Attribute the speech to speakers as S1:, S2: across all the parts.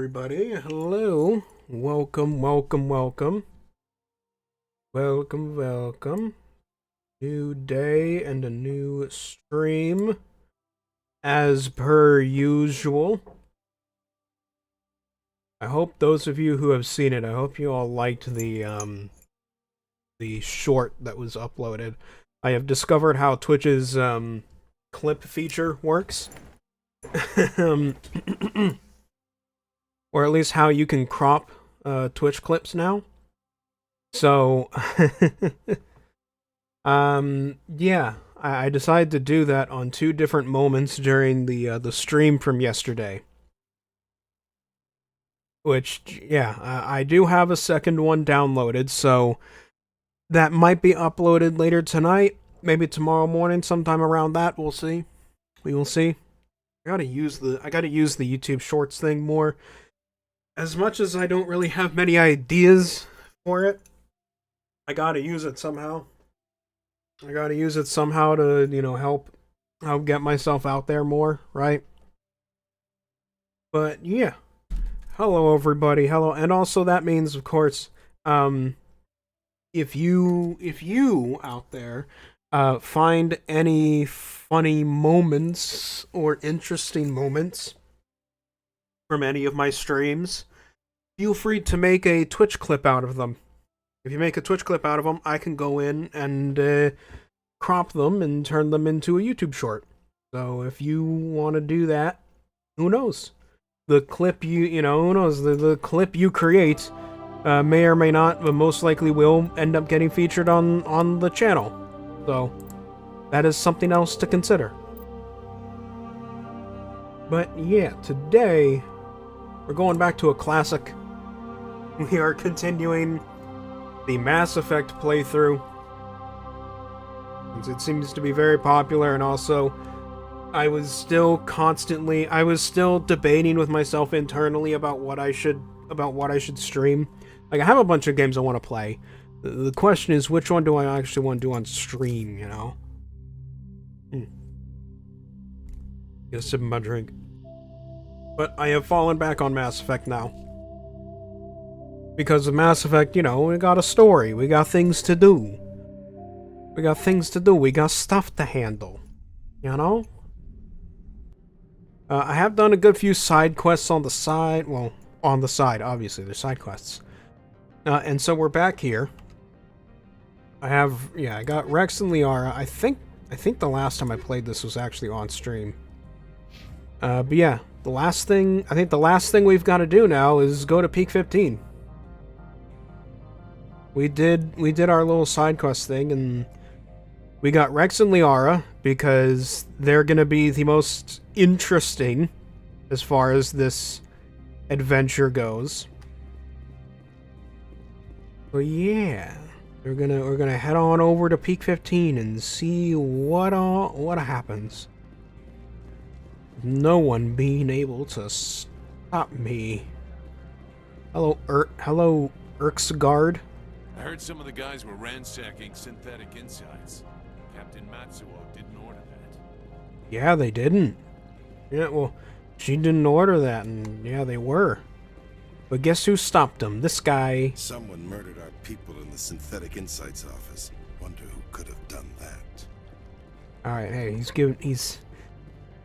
S1: everybody. Hello. Welcome. New day and a new stream, as per usual. I hope those of you who have seen it, I hope you all liked the short that was uploaded. I have discovered how Twitch's clip feature works. Or at least how you can crop Twitch clips now. So, yeah, I decided to do that on two different moments during the stream from yesterday. Which, yeah, I do have a second one downloaded, so that might be uploaded later tonight, maybe tomorrow morning, sometime around that. We'll see. We will see. I gotta use the YouTube Shorts thing more. As much as I don't really have many ideas for it, I gotta use it somehow. I gotta use it somehow to, help get myself out there more, right? But yeah. Hello everybody, hello. And also that means, of course, if you out there find any funny moments or interesting moments from any of my streams, feel free to make a Twitch clip out of them. If you make a Twitch clip out of them, I can go in and crop them and turn them into a YouTube short. So if you want to do that, who knows? The clip who knows? The clip you create may or may not, but most likely will end up getting featured on the channel. So that is something else to consider. But yeah, today we're going back to a classic. We are continuing the Mass Effect playthrough, since it seems to be very popular, and also I was still debating with myself internally about what I should stream. Like, I have a bunch of games I want to play. The question is, which one do I actually want to do on stream, Get a sip of my drink. But I have fallen back on Mass Effect now. Because of Mass Effect, we got a story. We got things to do. We got stuff to handle. I have done a good few side quests on the side. Well, on the side, obviously. They're side quests. And so we're back here. I got Rex and Liara. I think the last time I played this was actually on stream. But yeah, the last thing we've got to do now is go to Peak 15. We did our little side quest thing, and we got Rex and Liara because they're gonna be the most interesting as far as this adventure goes. But yeah, we're gonna head on over to Peak 15 and see what happens. No one being able to stop me. Hello, Erksgard.
S2: I heard some of the guys were ransacking synthetic insides. Captain Matsuo didn't order that.
S1: Yeah, they didn't. Yeah, well, she didn't order that, and yeah, they were. But guess who stopped them? This guy.
S3: Someone murdered our people in the synthetic insights office. Wonder who could have done that.
S1: Alright, hey,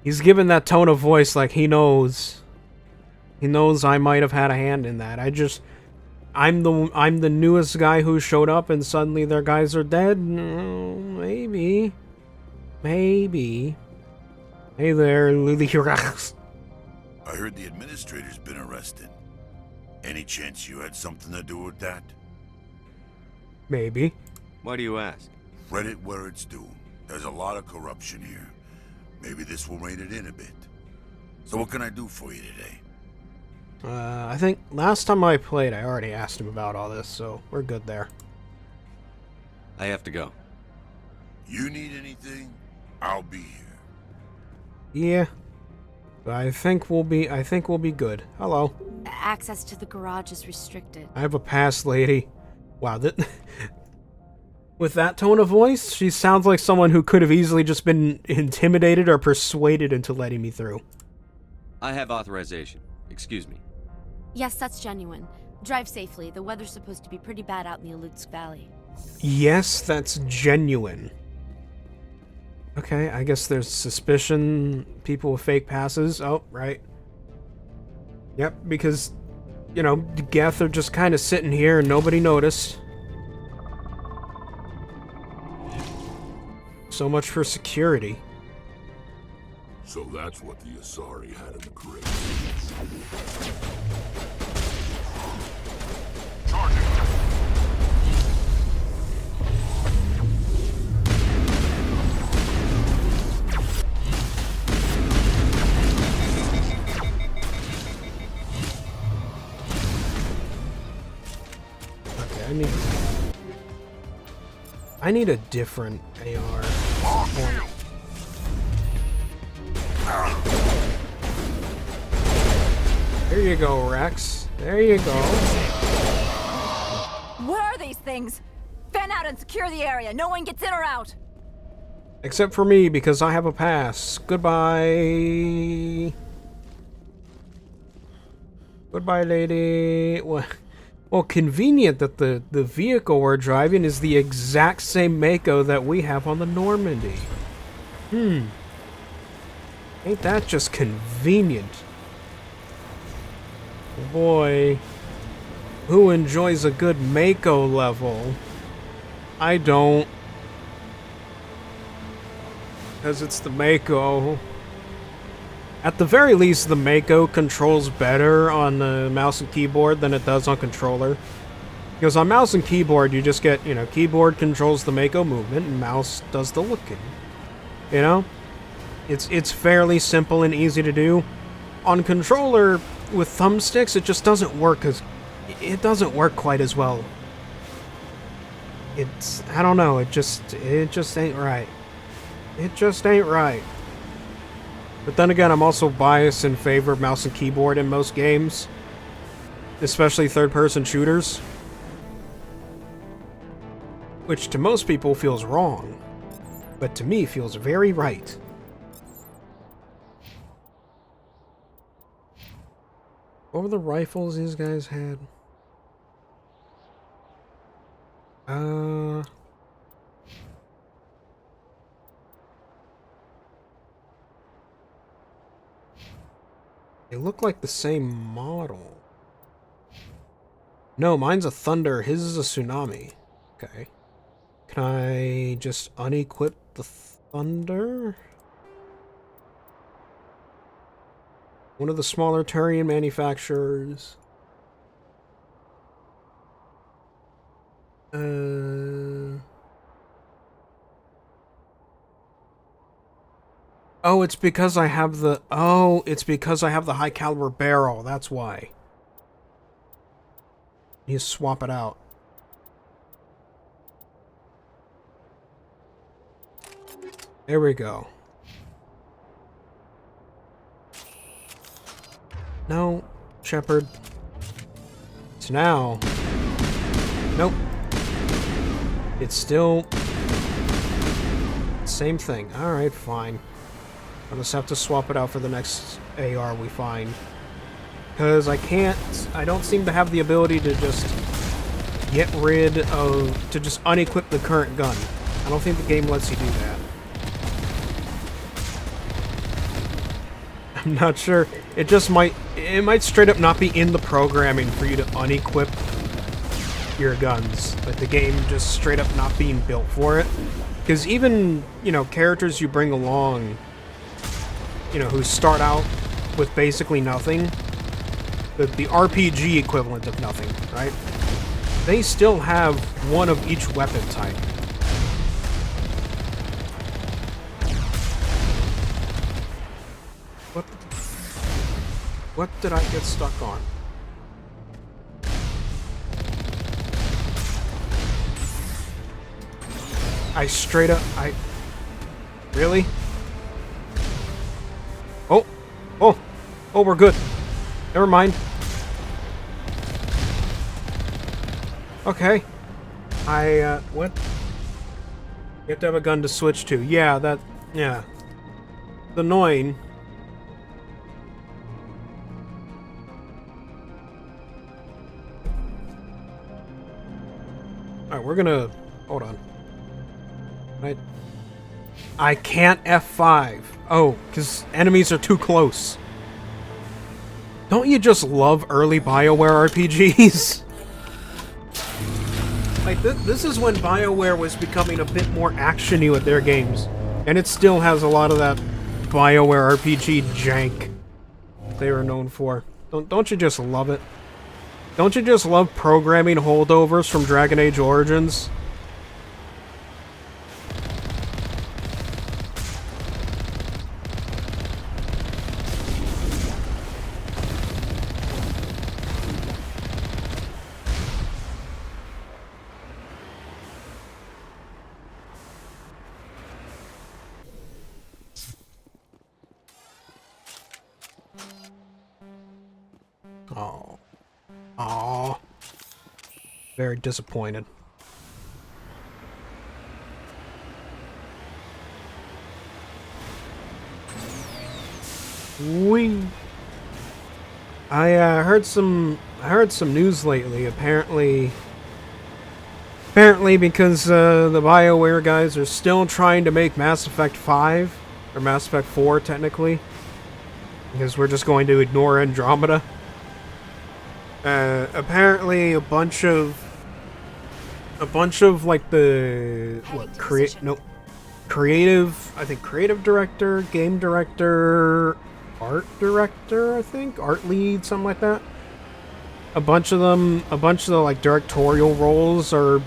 S1: he's given that tone of voice like he knows. He knows I might have had a hand in that. I'm the newest guy who showed up and suddenly their guys are dead? No, maybe. Hey there, Lily-Rax.
S4: I heard the administrator's been arrested. Any chance you had something to do with that?
S1: Maybe.
S5: Why do you ask?
S4: Credit where it's due. There's a lot of corruption here. Maybe this will rein it in a bit. So what can I do for you today?
S1: I think last time I played, I already asked him about all this, so we're good there.
S5: I have to go.
S4: You need anything? I'll be here.
S1: Yeah. But I think we'll be good. Hello.
S6: Access to the garage is restricted.
S1: I have a pass, lady. Wow, with that tone of voice, she sounds like someone who could have easily just been intimidated or persuaded into letting me through.
S5: I have authorization. Excuse me.
S6: Yes, that's genuine. Drive safely. The weather's supposed to be pretty bad out in the Alutsk Valley.
S1: Yes, that's genuine. Okay, I guess there's suspicion people with fake passes. Oh, right. Yep, because, you know, Geth are just kind of sitting here and nobody noticed. So much for security.
S7: So that's what the Asari had in the crate.
S1: Okay, I need a different AR. There you go, Rex. There you go.
S8: What are these things? Fan out and secure the area. No one gets in or out.
S1: Except for me, because I have a pass. Goodbye. Goodbye, lady. Well, convenient that the vehicle we're driving is the exact same Mako that we have on the Normandy. Ain't that just convenient? Boy, who enjoys a good Mako level? I don't. Because it's the Mako. At the very least, the Mako controls better on the mouse and keyboard than it does on controller. Because on mouse and keyboard, you just get, you know, keyboard controls the Mako movement and mouse does the looking. You know? It's fairly simple and easy to do. On controller, with thumbsticks, it just doesn't work because it doesn't work quite as well. I don't know, it just ain't right. It just ain't right. But then again, I'm also biased in favor of mouse and keyboard in most games. Especially third-person shooters. Which to most people feels wrong. But to me feels very right. What were the rifles these guys had? They look like the same model. No, mine's a Thunder, his is a Tsunami. Okay. Can I just unequip the Thunder? One of the smaller Turian manufacturers. Oh, it's because I have the... Oh, it's because I have the high caliber barrel. That's why. You swap it out. There we go. No, Shepard. So now... Nope. It's still... Same thing. Alright, fine. I'll just have to swap it out for the next AR we find. Because I don't seem to have the ability to just get rid of... to just unequip the current gun. I don't think the game lets you do that. I'm not sure. It might straight up not be in the programming for you to unequip your guns. Like the game just straight up not being built for it. Because even, you know, characters you bring along, you know, who start out with basically nothing, the RPG equivalent of nothing, right? They still have one of each weapon type. What did I get stuck on? Really? Oh, we're good. Never mind. Okay. What? You have to have a gun to switch to. Yeah. It's annoying. we're gonna... Hold on. I can't F5. Oh, because enemies are too close. Don't you just love early BioWare RPGs? Like, this is when BioWare was becoming a bit more action-y with their games. And it still has a lot of that BioWare RPG jank they were known for. Don't you just love it? Don't you just love programming holdovers from Dragon Age Origins? Oh. Aw. Very disappointed. I heard some news lately. Apparently because the BioWare guys are still trying to make Mass Effect 5 or Mass Effect 4 technically, because we're just going to ignore Andromeda. Apparently a bunch of like the creative director, game director, art director, I think, art lead, something like that. A bunch of the like directorial roles are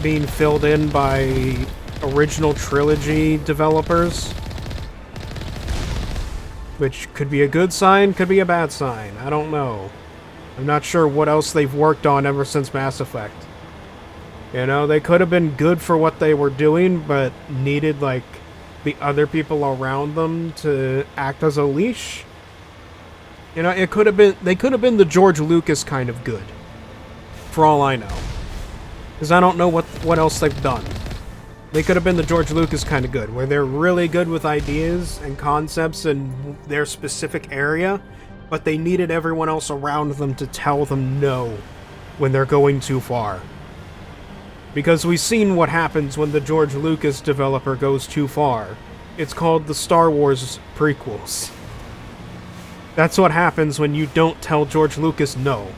S1: being filled in by original trilogy developers. Which could be a good sign, could be a bad sign. I don't know. I'm not sure what else they've worked on ever since Mass Effect. You know, they could have been good for what they were doing, but needed, like, the other people around them to act as a leash. You know, they could have been the George Lucas kind of good. For all I know. Because I don't know what else they've done. They could have been the George Lucas kind of good, where they're really good with ideas and concepts in their specific area, but they needed everyone else around them to tell them no when they're going too far. Because we've seen what happens when the George Lucas developer goes too far. It's called the Star Wars prequels. That's what happens when you don't tell George Lucas no.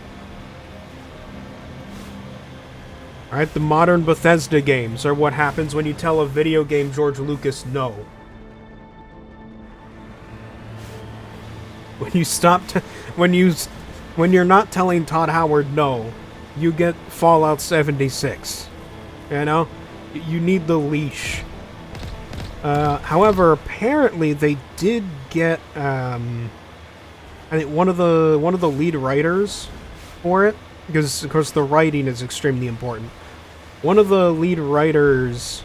S1: Alright, the modern Bethesda games are what happens when you tell a video game George Lucas no. When you when you're not telling Todd Howard no, you get Fallout 76. You know? You need the leash. However, apparently they did get I think one of the lead writers for it, because of course the writing is extremely important. One of the lead writers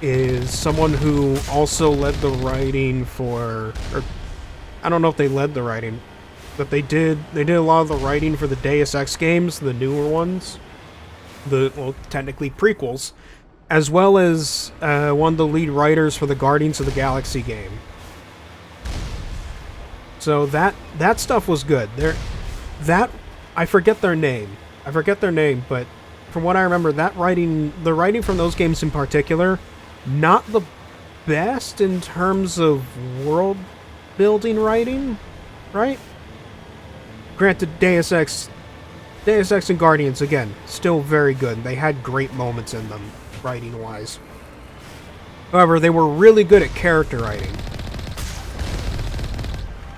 S1: is someone who also led the writing for, or I don't know if they led the writing, but they did a lot of the writing for the Deus Ex games, the newer ones, technically prequels, as well as one of the lead writers for the Guardians of the Galaxy game. So that stuff was good. I forget their name, but from what I remember, the writing from those games in particular, not the best in terms of world building writing, right? Granted, Deus Ex and Guardians, again, still very good. They had great moments in them, writing-wise. However, they were really good at character writing.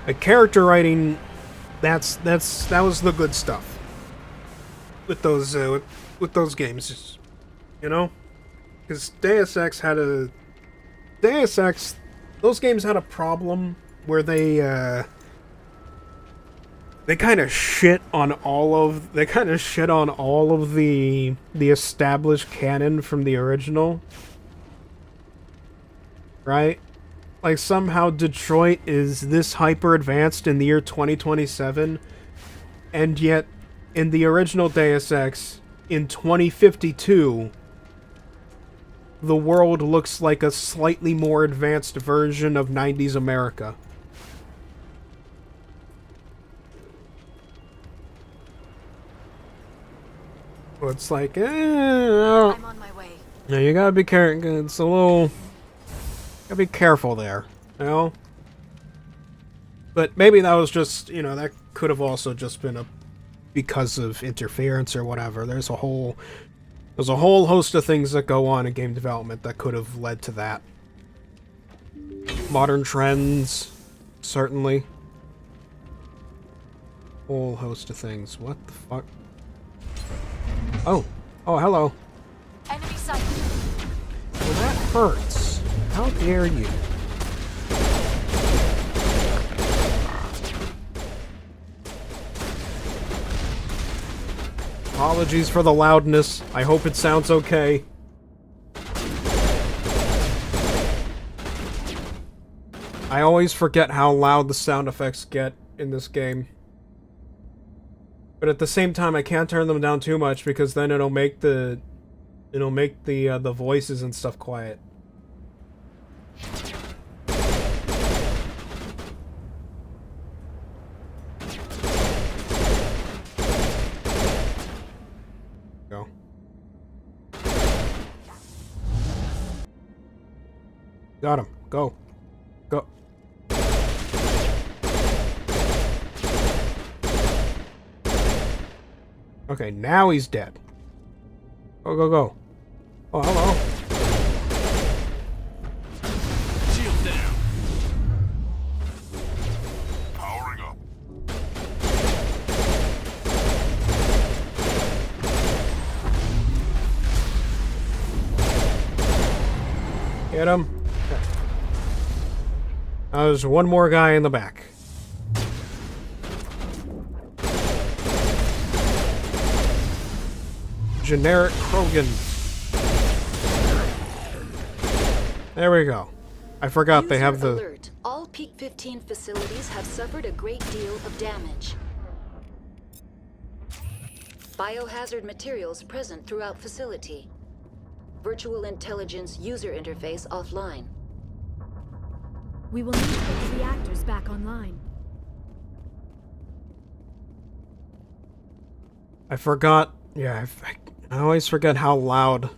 S1: At character writing, that was the good stuff with those games, you know? Because those games had a problem where they kind of shit on all of the established canon from the original, right? Like, somehow Detroit is this hyper advanced in the year 2027, and yet in the original Deus Ex in 2052, the world looks like a slightly more advanced version of 90s America. it's like,
S8: I'm on my way.
S1: yeah, you gotta be careful. It's a little, gotta be careful there, you know. But maybe that was just, you know, that could have also just been because of interference or whatever. There's a whole host of things that go on in game development that could have led to that. Modern trends, certainly. Whole host of things. What the fuck? Oh, hello.
S8: Enemy sight.
S1: Well, that hurts. How dare you? Apologies for the loudness. I hope it sounds okay. I always forget how loud the sound effects get in this game. But at the same time, I can't turn them down too much because then it'll make the voices and stuff quiet. Go. Got him. Go. Go. Okay, now he's dead. Go, go, go. Oh, hello.
S2: Shield down.
S7: Powering up.
S1: Get him. Okay. Now there's one more guy in the back. Generic Krogan. There we go. I forgot they have the...
S9: Alert. All Peak 15 facilities have suffered a great deal of damage. Biohazard materials present throughout facility. Virtual intelligence user interface offline.
S6: We will need to get the reactors back online.
S1: I forgot... Yeah, I always forget how loud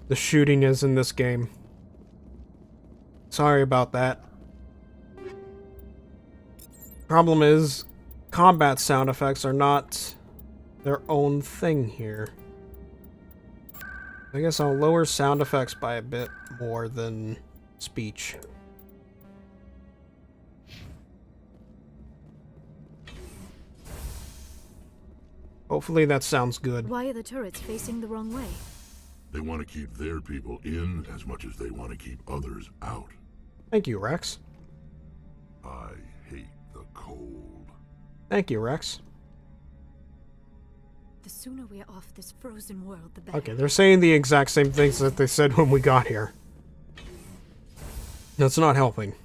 S1: the shooting is in this game. Sorry about that. Problem is, combat sound effects are not their own thing here. I guess I'll lower sound effects by a bit more than speech. Hopefully that sounds good.
S6: Why are the turrets facing the wrong way?
S7: They want to keep their people in as much as they want to keep others out.
S1: Thank you, Rex.
S7: I hate the cold.
S1: Thank you, Rex.
S6: The sooner we're off this frozen world, the better.
S1: Okay, they're saying the exact same things that they said when we got here. That's not helping.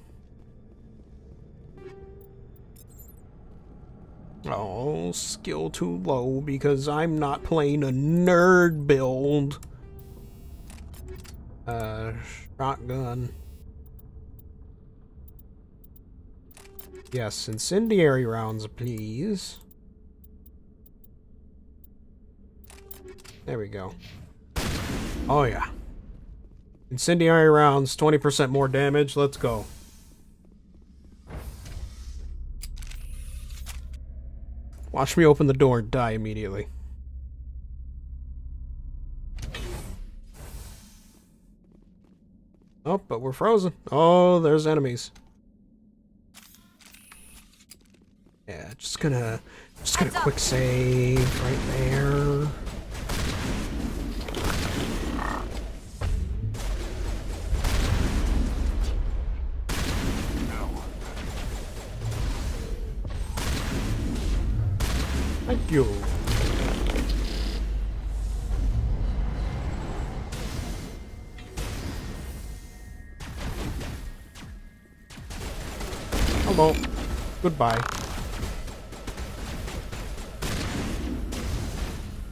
S1: Oh, skill too low because I'm not playing a nerd build. Shotgun. Yes, incendiary rounds, please. There we go. Oh yeah. Incendiary rounds, 20% more damage. Let's go. Watch me open the door and die immediately. Oh, but we're frozen. Oh, there's enemies. Yeah, just gonna quick save right there. Thank you. Hello. Goodbye.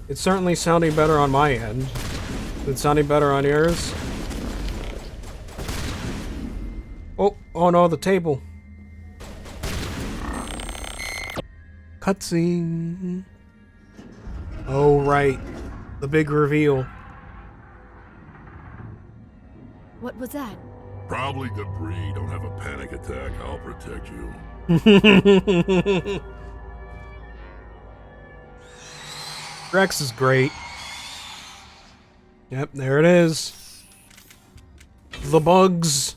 S1: It's certainly sounding better on my end. Is it sounding better on yours? Oh no, the table. Cutscene. Oh, right. The big reveal.
S6: What was that?
S7: Probably debris. Don't have a panic attack. I'll protect you.
S1: Rex is great. Yep, there it is. The bugs.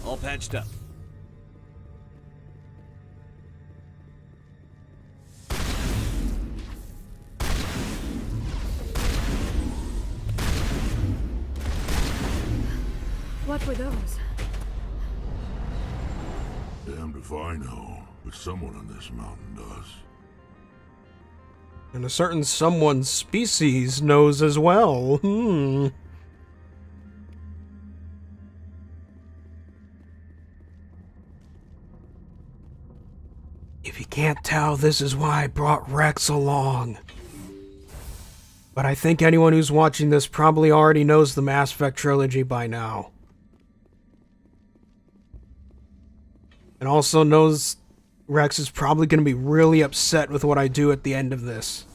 S5: All patched up.
S6: What were those?
S7: Damned if I know, but someone on this mountain does.
S1: And a certain someone species knows as well. If you can't tell, this is why I brought Rex along. But I think anyone who's watching this probably already knows the Mass Effect trilogy by now. And also knows Rex is probably going to be really upset with what I do at the end of this.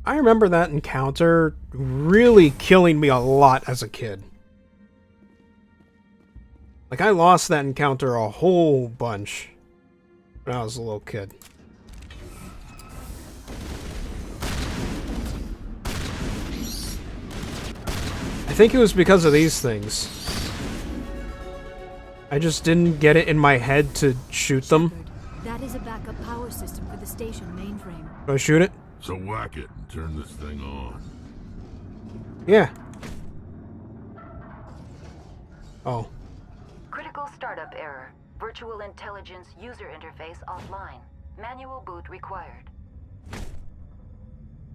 S1: I remember that encounter really killing me a lot as a kid. Like, I lost that encounter a whole bunch when I was a little kid. I think it was because of these things. I just didn't get it in my head to shoot them.
S6: That is a backup power system for the station mainframe.
S1: Do I shoot it?
S7: So whack it and turn this thing on.
S1: Yeah. Oh.
S10: Critical startup error. Virtual intelligence user interface offline. Manual boot required.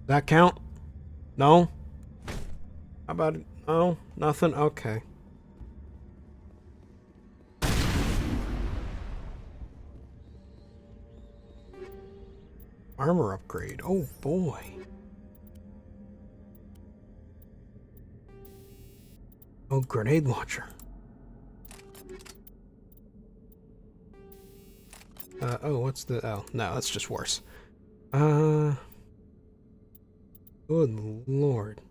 S1: That count? No? How about it? Oh, nothing? Okay. Armor upgrade. Oh boy. Oh, grenade launcher. Oh, what's the... Oh, no, that's just worse. Good lord.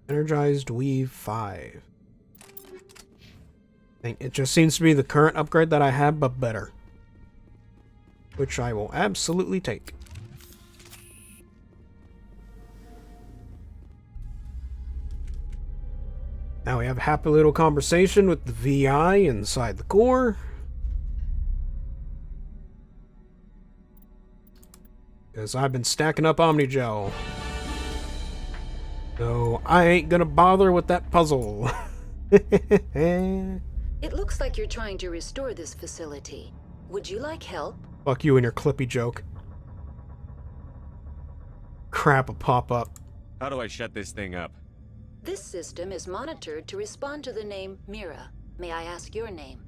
S1: Energized Weave 5. It just seems to be the current upgrade that I have, but better. Which I will absolutely take. Now we have a happy little conversation with the VI inside the core. Because I've been stacking up Omnigel. So I ain't gonna bother with that puzzle.
S9: It looks like you're trying to restore this facility. Would you like help?
S1: Fuck you and your Clippy joke. Crap, a pop-up.
S5: How do I shut this thing up?
S9: This system is monitored to respond to the name Mira. May I ask your name?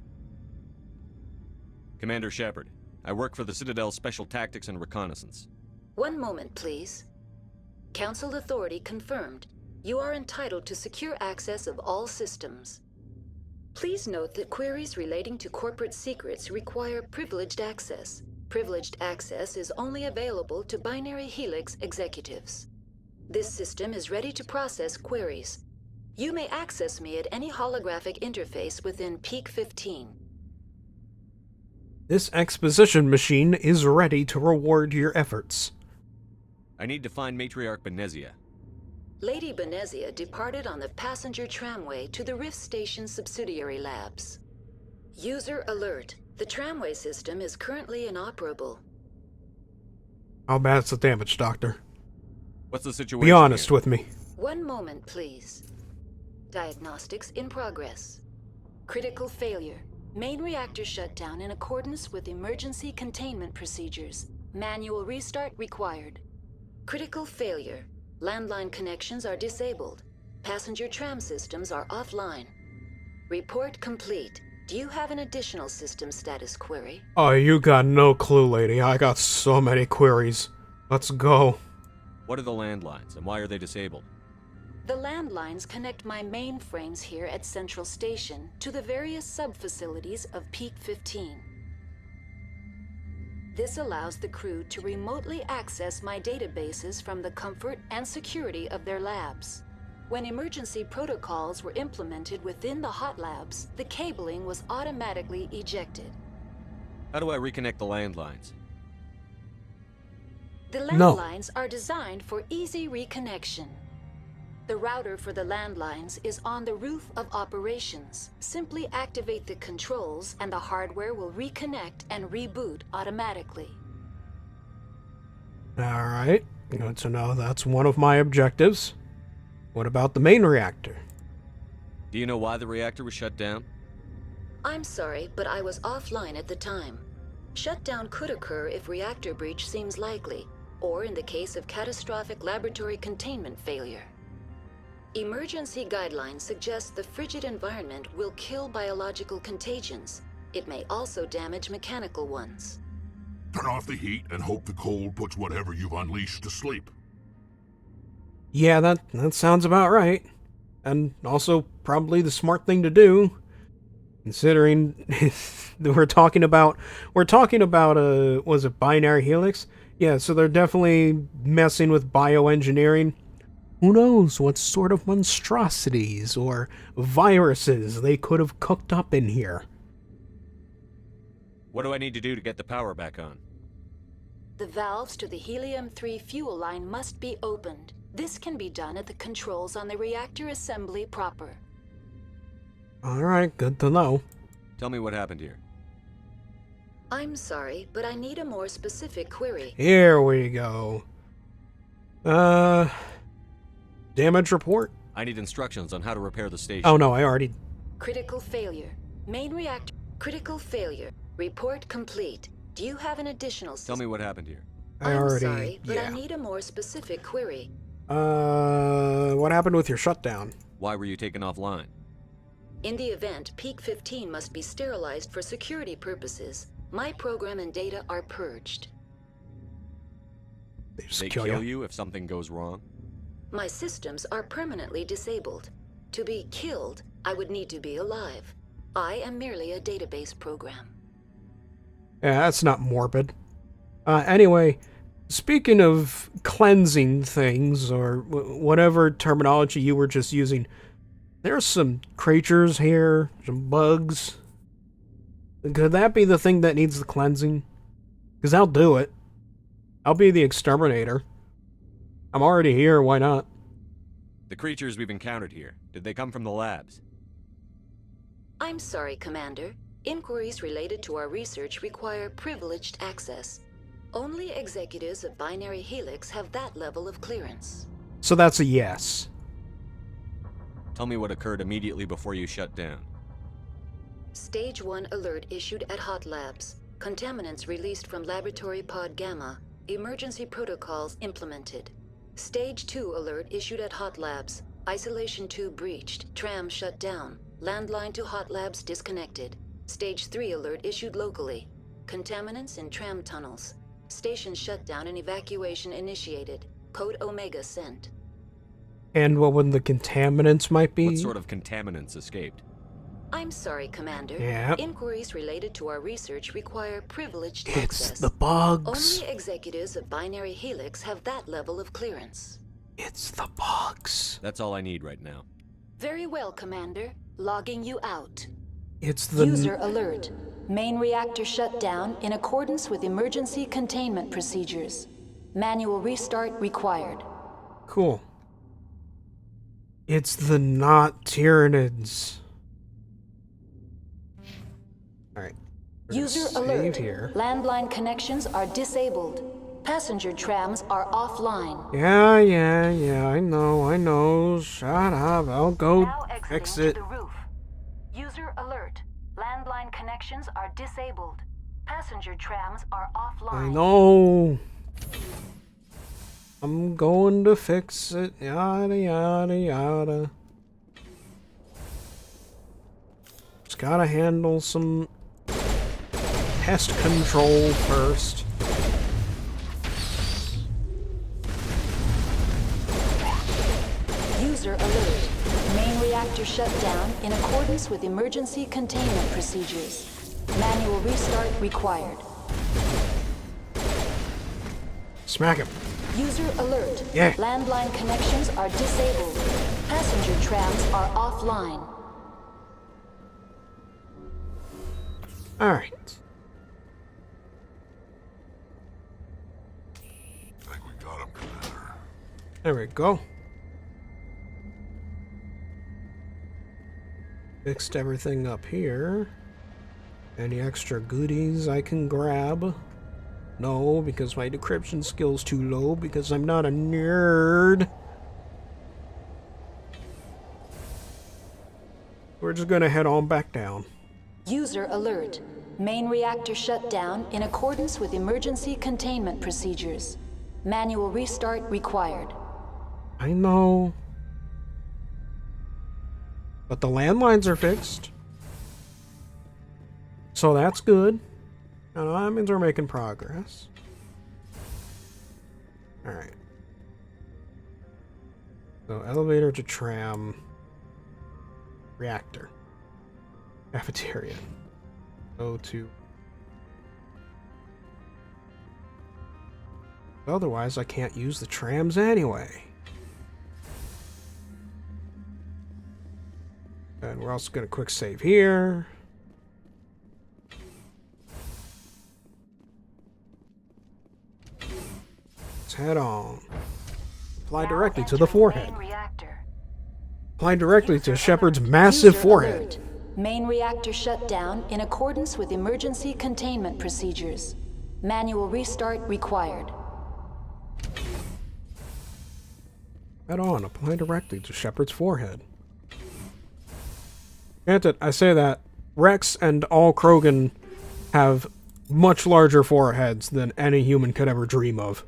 S5: Commander Shepard. I work for the Citadel Special Tactics and Reconnaissance.
S9: One moment, please. Council authority confirmed. You are entitled to secure access of all systems. Please note that queries relating to corporate secrets require privileged access. Privileged access is only available to Binary Helix executives. This system is ready to process queries. You may access me at any holographic interface within Peak 15.
S1: This exposition machine is ready to reward your efforts.
S5: I need to find Matriarch Benezia.
S9: Lady Benezia departed on the passenger tramway to the Rift Station subsidiary labs. User alert. The tramway system is currently inoperable.
S1: How bad's the damage, Doctor?
S5: What's the situation?
S1: Be honest
S5: here?
S1: with me.
S9: One moment, please. Diagnostics in progress. Critical failure. Main reactor shut down in accordance with emergency containment procedures. Manual restart required. Critical failure. Landline connections are disabled. Passenger tram systems are offline. Report complete. Do you have an additional system status query?
S1: Oh, you got no clue, lady. I got so many queries. Let's go.
S5: What are the landlines, and why are they disabled?
S9: The landlines connect my mainframes here at Central Station to the various sub-facilities of Peak 15. This allows the crew to remotely access my databases from the comfort and security of their labs. When emergency protocols were implemented within the hot labs, the cabling was automatically ejected.
S5: How do I reconnect the landlines?
S9: The
S1: No.
S9: landlines are designed for easy reconnection. The router for the landlines is on the roof of operations. Simply activate the controls and the hardware will reconnect and reboot automatically.
S1: Alright, good to know that's one of my objectives. What about the main reactor?
S5: Do you know why the reactor was shut down?
S9: I'm sorry, but I was offline at the time. Shutdown could occur if reactor breach seems likely, or in the case of catastrophic laboratory containment failure. Emergency guidelines suggest the frigid environment will kill biological contagions. It may also damage mechanical ones.
S7: Turn off the heat and hope the cold puts whatever you've unleashed to sleep.
S1: Yeah, that sounds about right. And also probably the smart thing to do, considering that we're talking about was it binary helix? Yeah, so they're definitely messing with bioengineering. Who knows what sort of monstrosities or viruses they could have cooked up in here.
S5: What do I need to do to get the power back on?
S9: The valves to the helium-3 fuel line must be opened. This can be done at the controls on the reactor assembly proper.
S1: Alright, good to know.
S5: Tell me what happened here.
S9: I'm sorry, but I need a more specific query.
S1: Here we go. Damage report?
S5: I need instructions on how to repair the station.
S1: Oh no, I already...
S9: Critical failure. Main reactor. Critical failure. Report complete. Do you have an additional
S5: Tell me what happened here.
S9: I'm sorry, but I need a more specific query.
S1: What happened with your shutdown?
S5: Why were you taken offline?
S9: In the event, Peak 15 must be sterilized for security purposes. My program and data are purged.
S1: They just
S5: They
S1: kill,
S5: you if something goes wrong?
S9: My systems are permanently disabled. To be killed, I would need to be alive. I am merely a database program.
S1: Yeah, that's not morbid. Anyway, speaking of cleansing things, or whatever terminology you were just using, there's some creatures here, some bugs. Could that be the thing that needs the cleansing? Because I'll do it. I'll be the exterminator. I'm already here, why not?
S5: The creatures we've encountered here, did they come from the labs?
S9: I'm sorry, Commander. Inquiries related to our research require privileged access. Only executives of Binary Helix have that level of clearance.
S1: So that's a yes.
S5: Tell me what occurred immediately before you shut down.
S9: Stage 1 alert issued at Hot Labs. Contaminants released from Laboratory Pod Gamma. Emergency protocols implemented. Stage 2 alert issued at Hot Labs. Isolation tube breached. Tram shut down. Landline to Hot Labs disconnected. Stage 3 alert issued locally. Contaminants in tram tunnels. Station shutdown and evacuation initiated. Code Omega sent.
S1: And what would the contaminants might be?
S5: What sort of contaminants escaped?
S9: I'm sorry, Commander.
S1: Yep.
S9: Inquiries related to our research require privileged
S1: It's
S9: access.
S1: the bugs.
S9: Only executives of Binary Helix have that level of clearance.
S1: It's the bugs.
S5: That's all I need right now.
S9: Very well, Commander. Logging you out.
S1: It's the...
S9: User alert. Main reactor shut down in accordance with emergency containment procedures. Manual restart required.
S1: Cool. It's the not Tyranids. Alright.
S9: User alert. Landline connections are disabled. Passenger trams are offline.
S1: Yeah, I know. Shut up, I'll go
S10: Now
S1: fix
S10: exiting
S1: it.
S10: to the roof. User alert. Landline connections are disabled. Passenger trams are offline.
S1: I know. I'm going to fix it. Yada, yada, yada. Just gotta handle some pest control first.
S9: User alert. Main reactor shut down in accordance with emergency containment procedures. Manual restart required.
S1: Smack him.
S9: User alert.
S1: Yeah.
S9: Landline connections are disabled. Passenger trams are offline.
S1: Alright.
S7: I think we got him, Commander.
S1: There we go. Fixed everything up here. Any extra goodies I can grab? No, because my decryption skill's too low, because I'm not a nerd. We're just gonna head on back down.
S9: User alert. Main reactor shut down in accordance with emergency containment procedures. Manual restart required.
S1: I know. But the landlines are fixed. So that's good. Now that means we're making progress. Alright. So elevator to tram. Reactor. Cafeteria. Go to... Otherwise, I can't use the trams anyway. And we're also going to quick save here. Let's head on. Apply directly to the forehead. Apply directly to Shepard's massive
S9: User
S1: forehead.
S9: alert. Main reactor shut down in accordance with emergency containment procedures. Manual restart required.
S1: Head on. Apply directly to Shepard's forehead. Granted, I say that Rex and all Krogan have much larger foreheads than any human could ever dream of.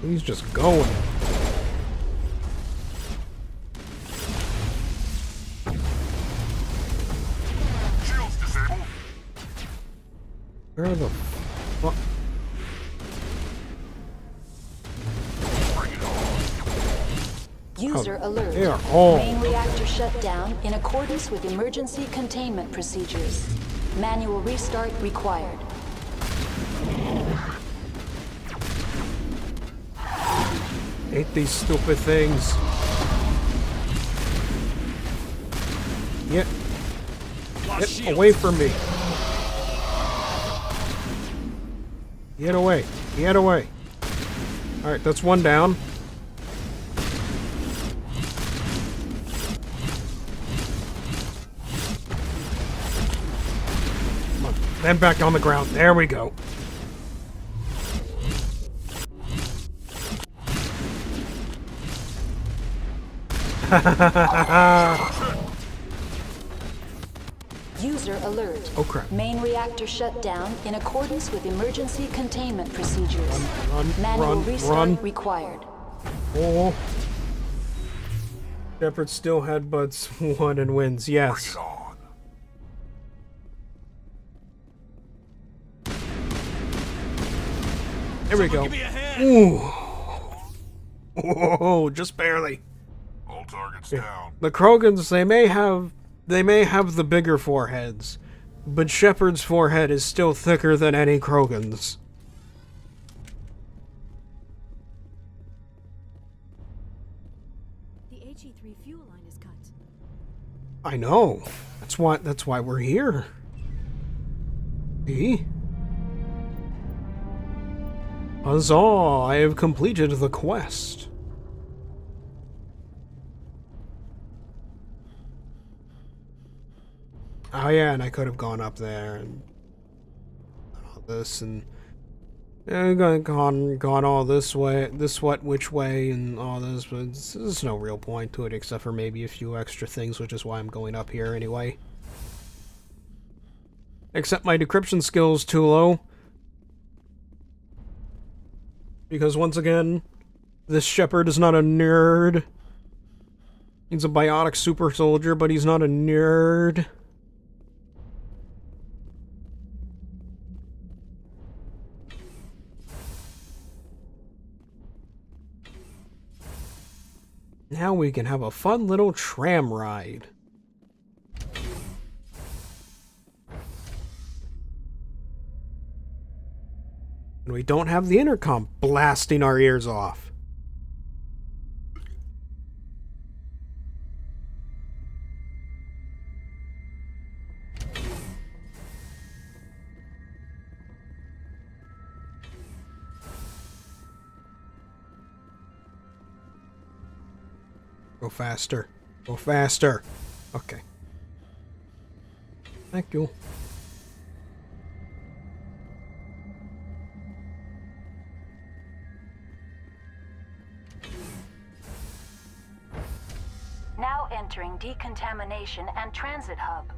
S1: He's just going. Where the fuck?
S9: User alert.
S1: They are all...
S9: Main reactor shut down in accordance with emergency containment procedures. Manual restart required.
S1: Hate these stupid things. Get away from me. Get away. Get away. Alright, that's one down. Come on. Then back on the ground. There we go.
S9: User alert.
S1: Oh crap.
S9: Main reactor shut down in accordance with emergency containment procedures.
S1: Run,
S9: Manual
S1: run,
S9: restart
S1: run.
S9: required.
S1: Oh. Shepard still headbutts one and wins, yes.
S7: Bring it on.
S1: There we go.
S2: Give me a hand.
S1: Ooh. Oh, just barely.
S7: All targets down.
S1: The Krogans, they may have the bigger foreheads, but Shepard's forehead is still thicker than any Krogan's.
S6: The HE3 fuel line is cut.
S1: I know. That's why we're here. See? Huzzah! I have completed the quest. Oh yeah, and I could have gone up there and all this and gone all this way, which way, and all this, but there's no real point to it except for maybe a few extra things, which is why I'm going up here anyway. Except my decryption skill's too low. Because once again, this Shepard is not a nerd. He's a biotic super soldier, but he's not a nerd. Now we can have a fun little tram ride. And we don't have the intercom blasting our ears off. Go faster. Go faster. Okay. Thank you.
S10: Now entering decontamination and transit hub.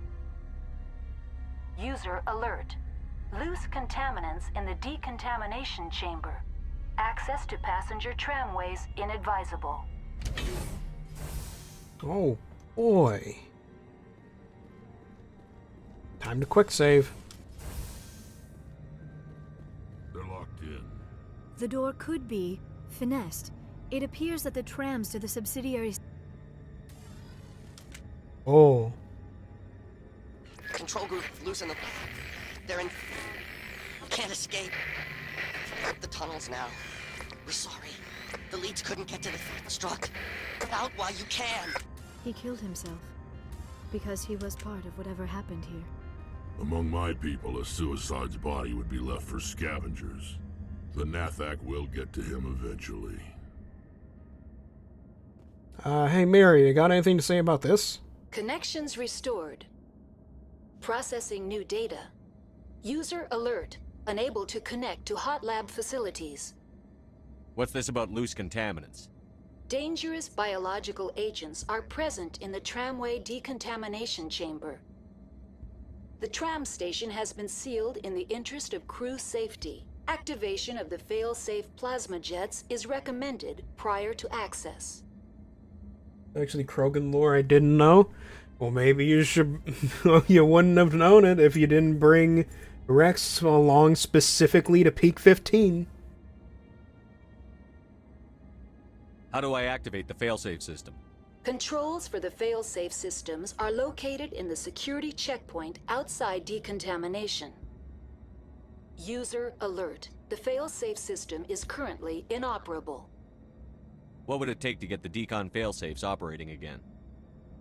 S10: User alert. Loose contaminants in the decontamination chamber. Access to passenger tramways inadvisable.
S1: Oh, boy. Time to quick save.
S7: They're locked in.
S6: The door could be finessed. It appears that the trams to the subsidiary...
S1: Oh.
S11: Control group, loosen them. They're in... Can't escape. The tunnels now. We're sorry. The leads couldn't get to the struck. Get out while you can.
S6: He killed himself. Because he was part of whatever happened here.
S7: Among my people, a suicide's body would be left for scavengers. The Nathak will get to him eventually.
S1: Hey Mary, you got anything to say about this?
S9: Connections restored. Processing new data. User alert. Unable to connect to hot lab facilities.
S5: What's this about loose contaminants?
S9: Dangerous biological agents are present in the tramway decontamination chamber. The tram station has been sealed in the interest of crew safety. Activation of the fail-safe plasma jets is recommended prior to access.
S1: Actually, Krogan lore I didn't know. Well, maybe you should... you wouldn't have known it if you didn't bring Rex along specifically to Peak 15.
S5: How do I activate the failsafe system?
S9: Controls for the fail-safe systems are located in the security checkpoint outside decontamination. User alert. The fail-safe system is currently inoperable.
S5: What would it take to get the decon failsafes operating again?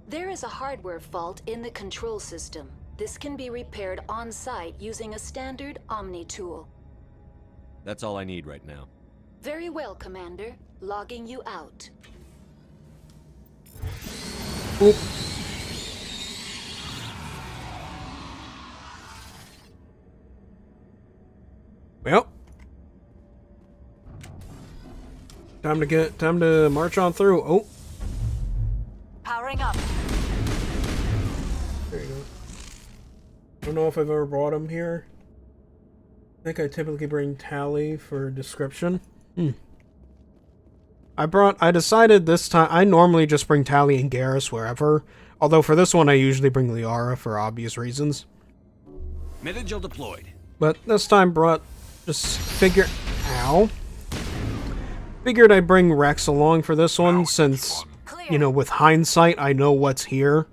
S9: There is a hardware fault in the control system. This can be repaired on-site using a standard Omni tool.
S5: That's all I need right now.
S9: Very well, Commander. Logging you out.
S1: Oop. Well. Time to march on through. Oh.
S8: Powering up.
S1: There you go. I don't know if I've ever brought him here. I think I typically bring Tally for description. I decided this time, I normally just bring Tally and Garrus wherever. Although for this one I usually bring Liara for obvious reasons.
S5: Metagel deployed.
S1: But this time Figured I'd bring Rex along for this one since, you know, with hindsight I know what's here.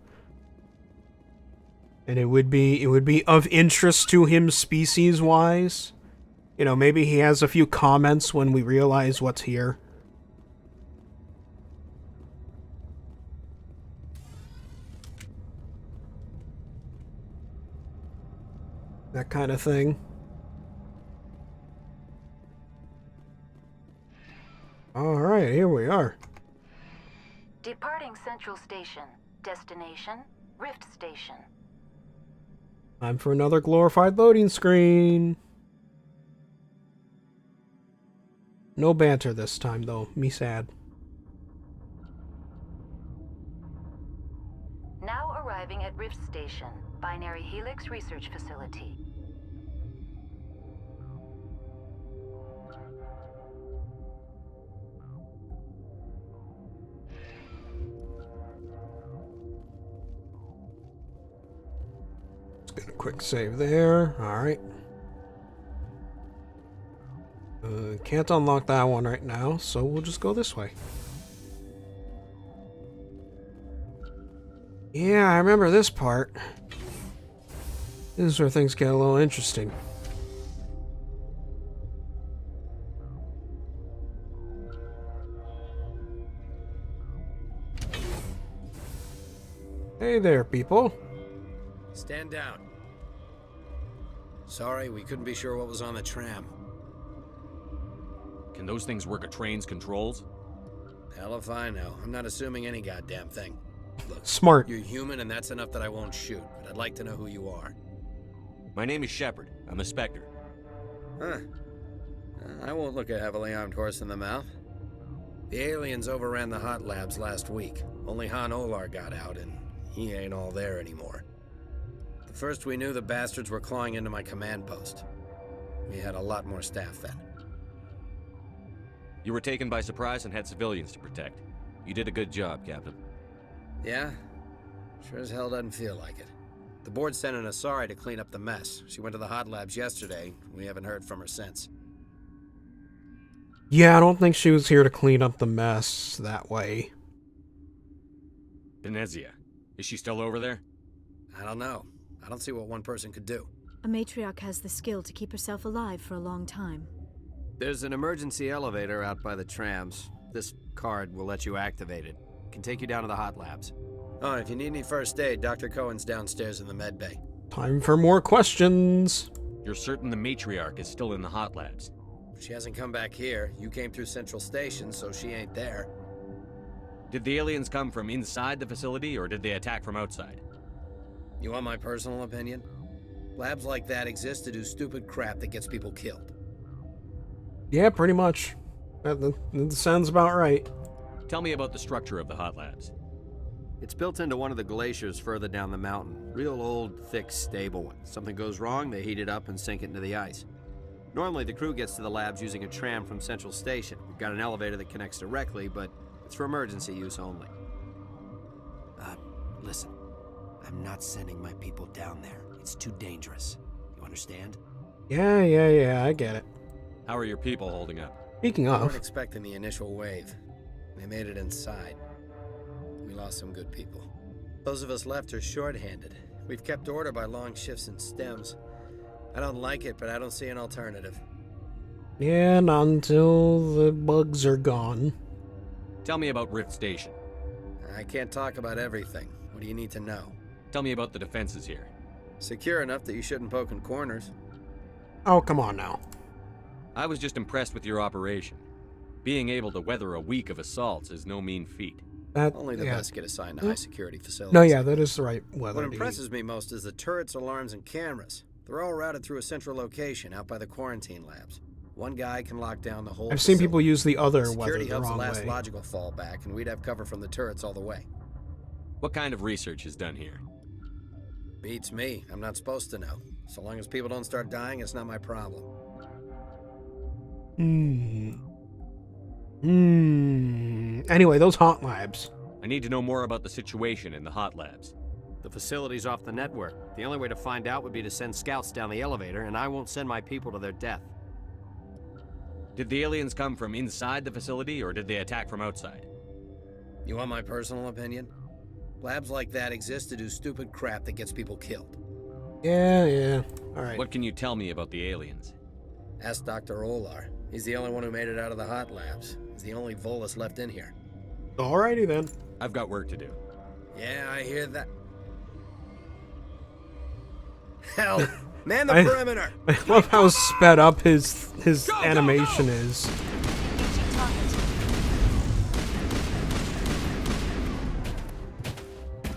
S1: And it would be of interest to him species-wise. You know, maybe he has a few comments when we realize what's here. That kind of thing. Alright, here we are.
S10: Departing Central Station. Destination, Rift Station.
S1: Time for another glorified loading screen. No banter this time, though. Me sad.
S10: Now arriving at Rift Station, Binary Helix Research Facility.
S1: Let's get a quick save there. Alright. Can't unlock that one right now, so we'll just go this way. Yeah, I remember this part. This is where things get a little interesting. Hey there, people.
S12: Stand down. Sorry, we couldn't be sure what was on the tram.
S5: Can those things work a train's controls?
S12: Hell if I know. I'm not assuming any goddamn thing. Look,
S1: Smart.
S12: you're human and that's enough that I won't shoot, but I'd like to know who you are.
S5: My name is Shepard. I'm a Spectre.
S12: Huh. I won't look a heavily armed horse in the mouth. The aliens overran the hot labs last week. Only Han Olar got out, and he ain't all there anymore. The first we knew, the bastards were clawing into my command post. We had a lot more staff then.
S5: You were taken by surprise and had civilians to protect. You did a good job, Captain.
S12: Yeah? Sure as hell doesn't feel like it. The board sent an Asari to clean up the mess. She went to the hot labs yesterday. We haven't heard from her since.
S1: Yeah, I don't think she was here to clean up the mess that way.
S5: Venezia. Is she still over there?
S12: I don't know. I don't see what one person could do.
S6: A matriarch has the skill to keep herself alive for a long time.
S12: There's an emergency elevator out by the trams. This card will let you activate it. It can take you down to the hot labs. Oh, and if you need any first aid, Dr. Cohen's downstairs in the med bay.
S1: Time for more questions.
S5: You're certain the matriarch is still in the hot labs?
S12: She hasn't come back here. You came through Central Station, so she ain't there.
S5: Did the aliens come from inside the facility, or did they attack from outside?
S12: You want my personal opinion? Labs like that exist to do stupid crap that gets people killed.
S1: Yeah, pretty much. That sounds about right.
S5: Tell me about the structure of the hot labs.
S12: It's built into one of the glaciers further down the mountain. Real old, thick, stable one. Something goes wrong, they heat it up and sink it into the ice. Normally, the crew gets to the labs using a tram from Central Station. We've got an elevator that connects directly, but it's for emergency use only. Listen. I'm not sending my people down there. It's too dangerous. You understand?
S1: Yeah, I get it.
S5: How are your people holding up?
S1: Speaking
S12: We weren't
S1: of,
S12: expecting the initial wave. They made it inside. We lost some good people. Those of us left are short-handed. We've kept order by long shifts and stems. I don't like it, but I don't see an alternative.
S1: yeah, not until the bugs are gone.
S5: Tell me about Rift Station.
S12: I can't talk about everything. What do you need to know?
S5: Tell me about the defenses here.
S12: Secure enough that you shouldn't poke in corners.
S1: Oh, come on now.
S5: I was just impressed with your operation. Being able to weather a week of assaults is no mean feat.
S12: Only the best get assigned to high-security facilities.
S1: No, yeah, that is the right weather.
S12: What impresses me most is the turrets, alarms, and cameras. They're all routed through a central location out by the quarantine labs. One guy can lock down the whole
S1: I've seen people use the other weather
S12: Security
S1: the
S12: helps
S1: wrong
S12: the last
S1: way.
S12: logical fallback, and we'd have cover from the turrets all the way.
S5: What kind of research is done here?
S12: Beats me. I'm not supposed to know. So long as people don't start dying, it's not my problem.
S1: Anyway, those hot labs.
S5: I need to know more about the situation in the hot labs.
S12: The facility's off the network. The only way to find out would be to send scouts down the elevator, and I won't send my people to their death.
S5: Did the aliens come from inside the facility, or did they attack from outside?
S12: You want my personal opinion? Labs like that exist to do stupid crap that gets people killed.
S1: Yeah. Alright.
S5: What can you tell me about the aliens?
S12: Ask Dr. Olar. He's the only one who made it out of the hot labs. He's the only Volus left in here.
S1: Alrighty then.
S5: I've got work to do.
S12: Yeah, I hear that. Hell, man the perimeter!
S1: I love how sped up his animation is.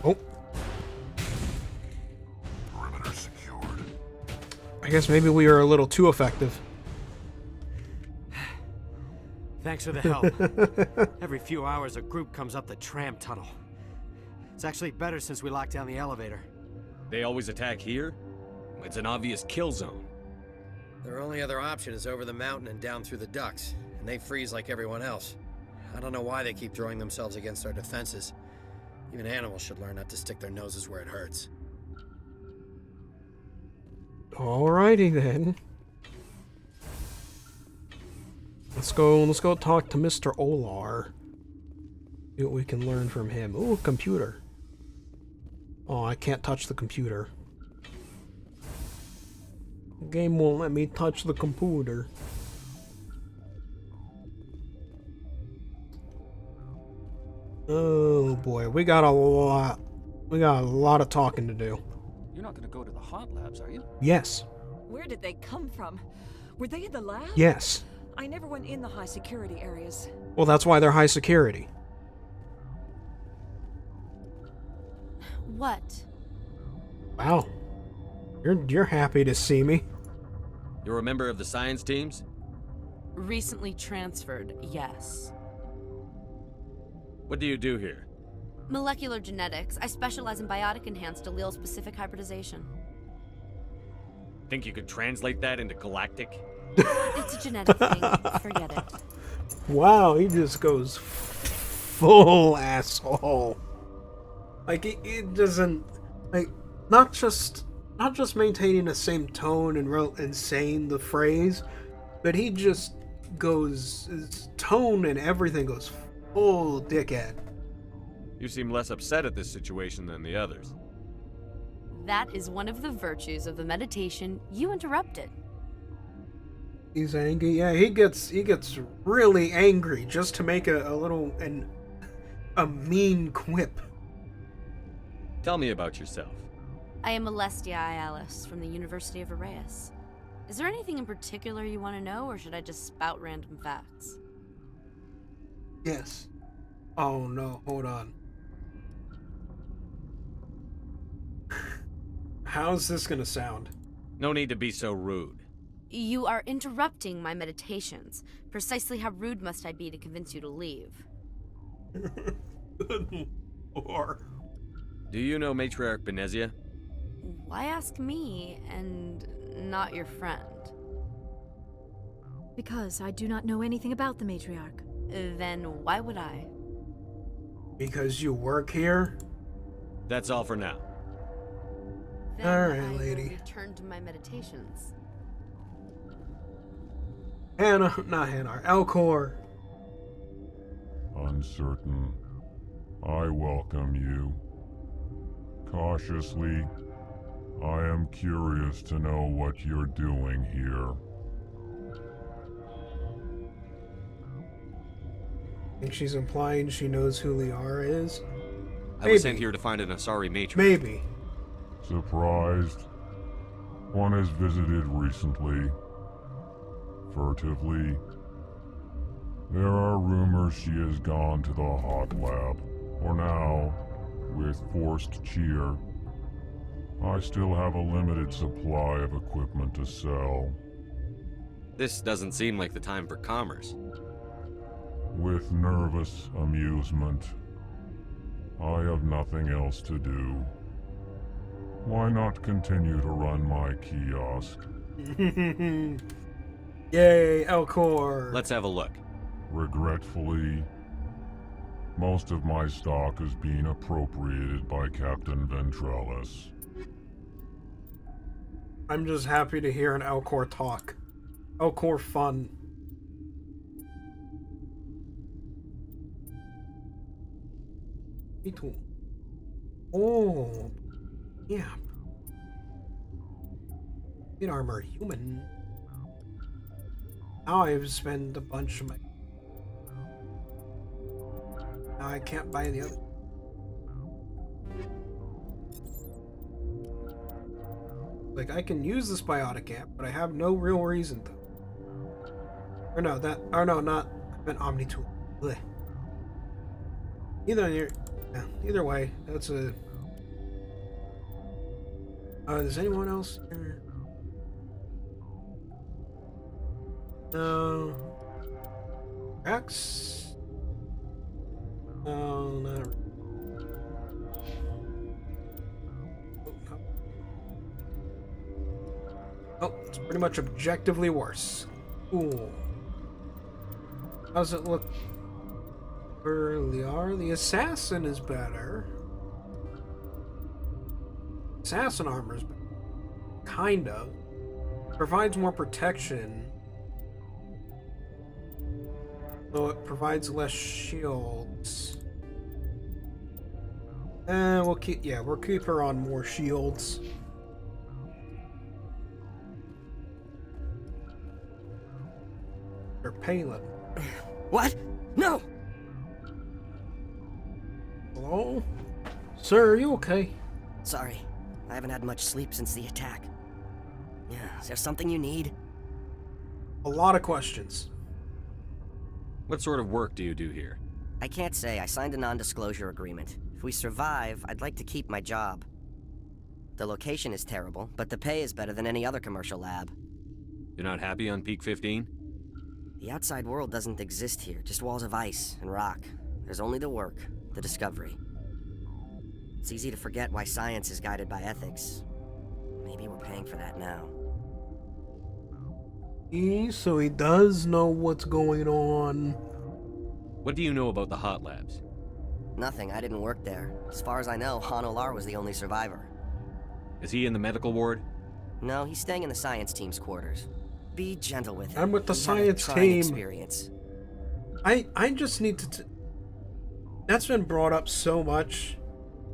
S1: Oh.
S7: Perimeter secured.
S1: I guess maybe we were a little too effective.
S12: Thanks for the help. Every few hours, a group comes up the tram tunnel. It's actually better since we locked down the elevator.
S5: They always attack here? It's an obvious kill zone.
S12: Their only other option is over the mountain and down through the ducts, and they freeze like everyone else. I don't know why they keep throwing themselves against our defenses. Even animals should learn not to stick their noses where it hurts.
S1: Alrighty then. Let's go talk to Mr. Olar. See what we can learn from him. Ooh, computer. Oh, I can't touch the computer. The game won't let me touch the computer. Oh boy, we got a lot of talking to do.
S13: You're not gonna go to the hot labs, are you?
S1: Yes.
S14: Where did they come from? Were they in the lab?
S1: Yes.
S14: I never went in the high security areas.
S1: Well, that's why they're high security.
S15: What?
S1: Wow. You're happy to see me.
S5: You're a member of the science teams?
S15: Recently transferred, yes.
S5: What do you do here?
S15: Molecular genetics. I specialize in biotic-enhanced allele-specific hybridization.
S5: Think you could translate that into galactic?
S15: It's a genetic thing. Forget it.
S1: Wow, he just goes full asshole. Like it doesn't like not just maintaining the same tone and saying the phrase, but he just goes his tone and everything goes full dickhead.
S5: You seem less upset at this situation than the others.
S15: That is one of the virtues of the meditation you interrupted.
S1: He's angry. Yeah, he gets really angry just to make a mean quip.
S5: Tell me about yourself.
S15: I am Alestia Ayalis from the University of Arraeus. Is there anything in particular you want to know, or should I just spout random facts?
S1: Yes. Oh no, hold on. How's this gonna sound?
S5: No need to be so rude.
S15: You are interrupting my meditations. Precisely how rude must I be to convince you to leave?
S1: Good lord.
S5: Do you know Matriarch Benezia?
S15: Why ask me and not your friend?
S6: Because I do not know anything about the matriarch.
S15: Then why would I?
S1: Because you work here?
S5: That's all for now.
S15: Then
S1: Alright,
S15: I
S1: lady.
S15: will return to my meditations.
S1: Hannah, not Hannah, Elcor.
S7: Uncertain. I welcome you. Cautiously, I am curious to know what you're doing here.
S1: I think she's implying she knows who Liara is.
S5: I was sent here to find an Asari matriarch.
S1: Maybe.
S7: Surprised? One has visited recently. Furtively. There are rumors she has gone to the hot lab. For now, with forced cheer, I still have a limited supply of equipment to sell.
S5: This doesn't seem like the time for commerce.
S7: With nervous amusement. I have nothing else to do. Why not continue to run my kiosk?
S1: Yay, Elcor.
S5: Let's have a look.
S7: Regretfully, most of my stock is being appropriated by Captain Ventrellis.
S1: I'm just happy to hear an Elcor talk. Elcor fun. Me too. Oh, yeah. Get armor, human. Now I've spent a bunch of my. Now I can't buy the other. Like, I can use this biotic amp, but I have no real reason to. Or no, that. Or no, not. I meant Omni tool. Blech. Either way, that's a. Is anyone else here? No. Rex? No, not. Oh, it's pretty much objectively worse. Cool. How's it look for Liara? The assassin is better. Assassin armor is better. Kind of. Provides more protection. Though it provides less shields. We'll keep her on more shields. Or Palin.
S11: What? No!
S1: Hello? Sir, are you okay?
S11: Sorry. I haven't had much sleep since the attack. Yeah, is there something you need?
S1: A lot of questions.
S5: What sort of work do you do here?
S11: I can't say. I signed a non-disclosure agreement. If we survive, I'd like to keep my job. The location is terrible, but the pay is better than any other commercial lab.
S5: You're not happy on Peak 15?
S11: The outside world doesn't exist here, just walls of ice and rock. There's only the work, the discovery. It's easy to forget why science is guided by ethics. Maybe we're paying for that now.
S1: So he does know what's going on.
S5: What do you know about the hot labs?
S11: Nothing, I didn't work there. As far as I know, Han Olar was the only survivor.
S5: Is he in the medical ward?
S11: No, he's staying in the science team's quarters. Be gentle with him.
S1: I'm with the
S11: He had a
S1: science
S11: trying
S1: team.
S11: Experience.
S1: I just need to... That's been brought up so much,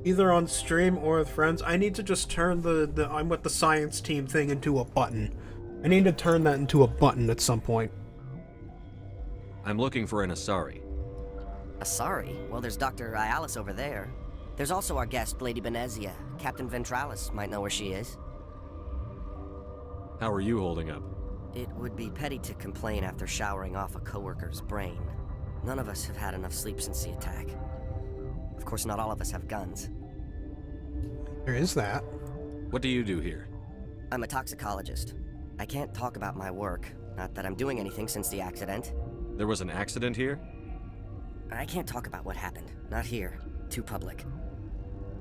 S1: either on stream or with friends. I need to just turn the I'm with the science team thing into a button. I need to turn that into a button at some point.
S5: I'm looking for an Asari.
S11: Asari? Well, there's Dr. Ayalis over there. There's also our guest, Lady Benezia. Captain Ventralis might know where she is.
S5: How are you holding up?
S11: It would be petty to complain after showering off a coworker's brain. None of us have had enough sleep since the attack. Of course, not all of us have guns.
S1: There is that.
S5: What do you do here?
S11: I'm a toxicologist. I can't talk about my work. Not that I'm doing anything since the accident.
S5: There was an accident here?
S11: I can't talk about what happened. Not here. Too public.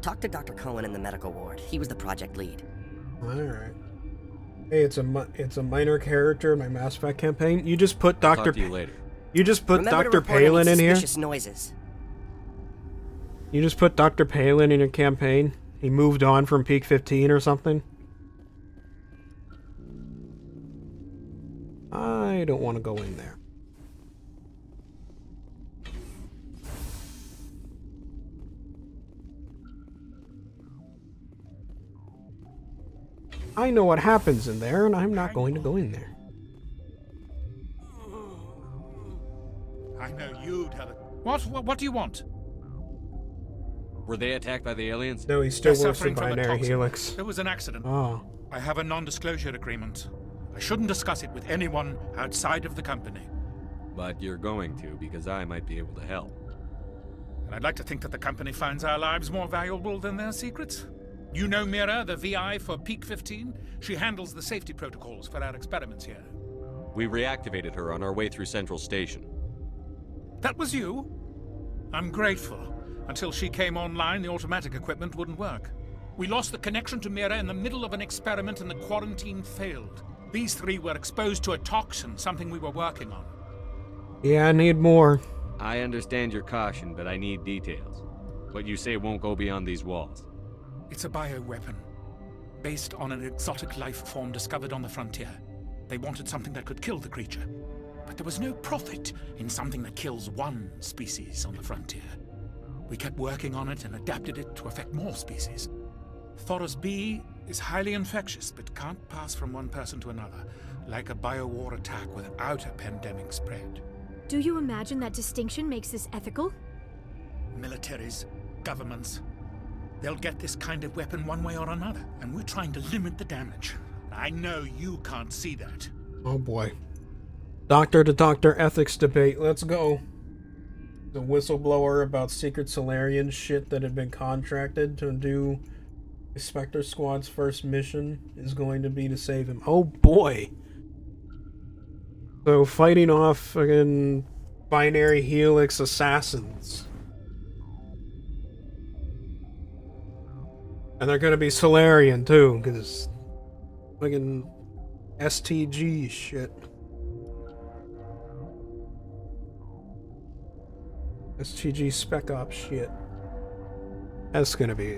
S11: Talk to Dr. Cohen in the medical ward. He was the project lead.
S1: Alright. Hey, it's a minor character in my Mass Effect campaign. You just put Dr.
S5: Talk to you later.
S1: You just put
S11: Remember
S1: Dr.
S11: to report any
S1: Palin in here?
S11: suspicious noises.
S1: You just put Dr. Palin in your campaign? He moved on from Peak 15 or something? I don't want to go in there. I know what happens in there, and I'm not going to go in there.
S16: I know you'd have it. What do you want?
S5: Were they attacked by the aliens?
S1: No, he still
S16: They're
S1: works for
S16: suffering from a
S1: Binary
S16: toxin.
S1: Helix.
S16: There was an accident.
S1: Oh.
S16: I have a non-disclosure agreement. I shouldn't discuss it with anyone outside of the company.
S5: But you're going to, because I might be able to help.
S16: And I'd like to think that the company finds our lives more valuable than their secrets. You know Mira, the VI for Peak 15? She handles the safety protocols for our experiments here.
S5: We reactivated her on our way through Central Station.
S16: That was you? I'm grateful. Until she came online, the automatic equipment wouldn't work. We lost the connection to Mira in the middle of an experiment and the quarantine failed. These three were exposed to a toxin, something we were working on.
S1: Yeah, I need more.
S5: I understand your caution, but I need details. What you say won't go beyond these walls.
S16: It's a bioweapon, based on an exotic life form discovered on the frontier. They wanted something that could kill the creature. But there was no profit in something that kills one species on the frontier. We kept working on it and adapted it to affect more species. Thoros B is highly infectious, but can't pass from one person to another, like a biowar attack without a pandemic spread.
S6: Do you imagine that distinction makes this ethical?
S16: Militaries, governments, they'll get this kind of weapon one way or another, and we're trying to limit the damage. I know you can't see that.
S1: Oh boy. Doctor to doctor ethics debate. Let's go. The whistleblower about secret Solarian shit that had been contracted to do Spectre Squad's first mission is going to be to save him. Oh boy. So fighting off fucking Binary Helix assassins. And they're gonna be Solarian too, because fucking STG shit. STG Spec Ops shit. That's gonna be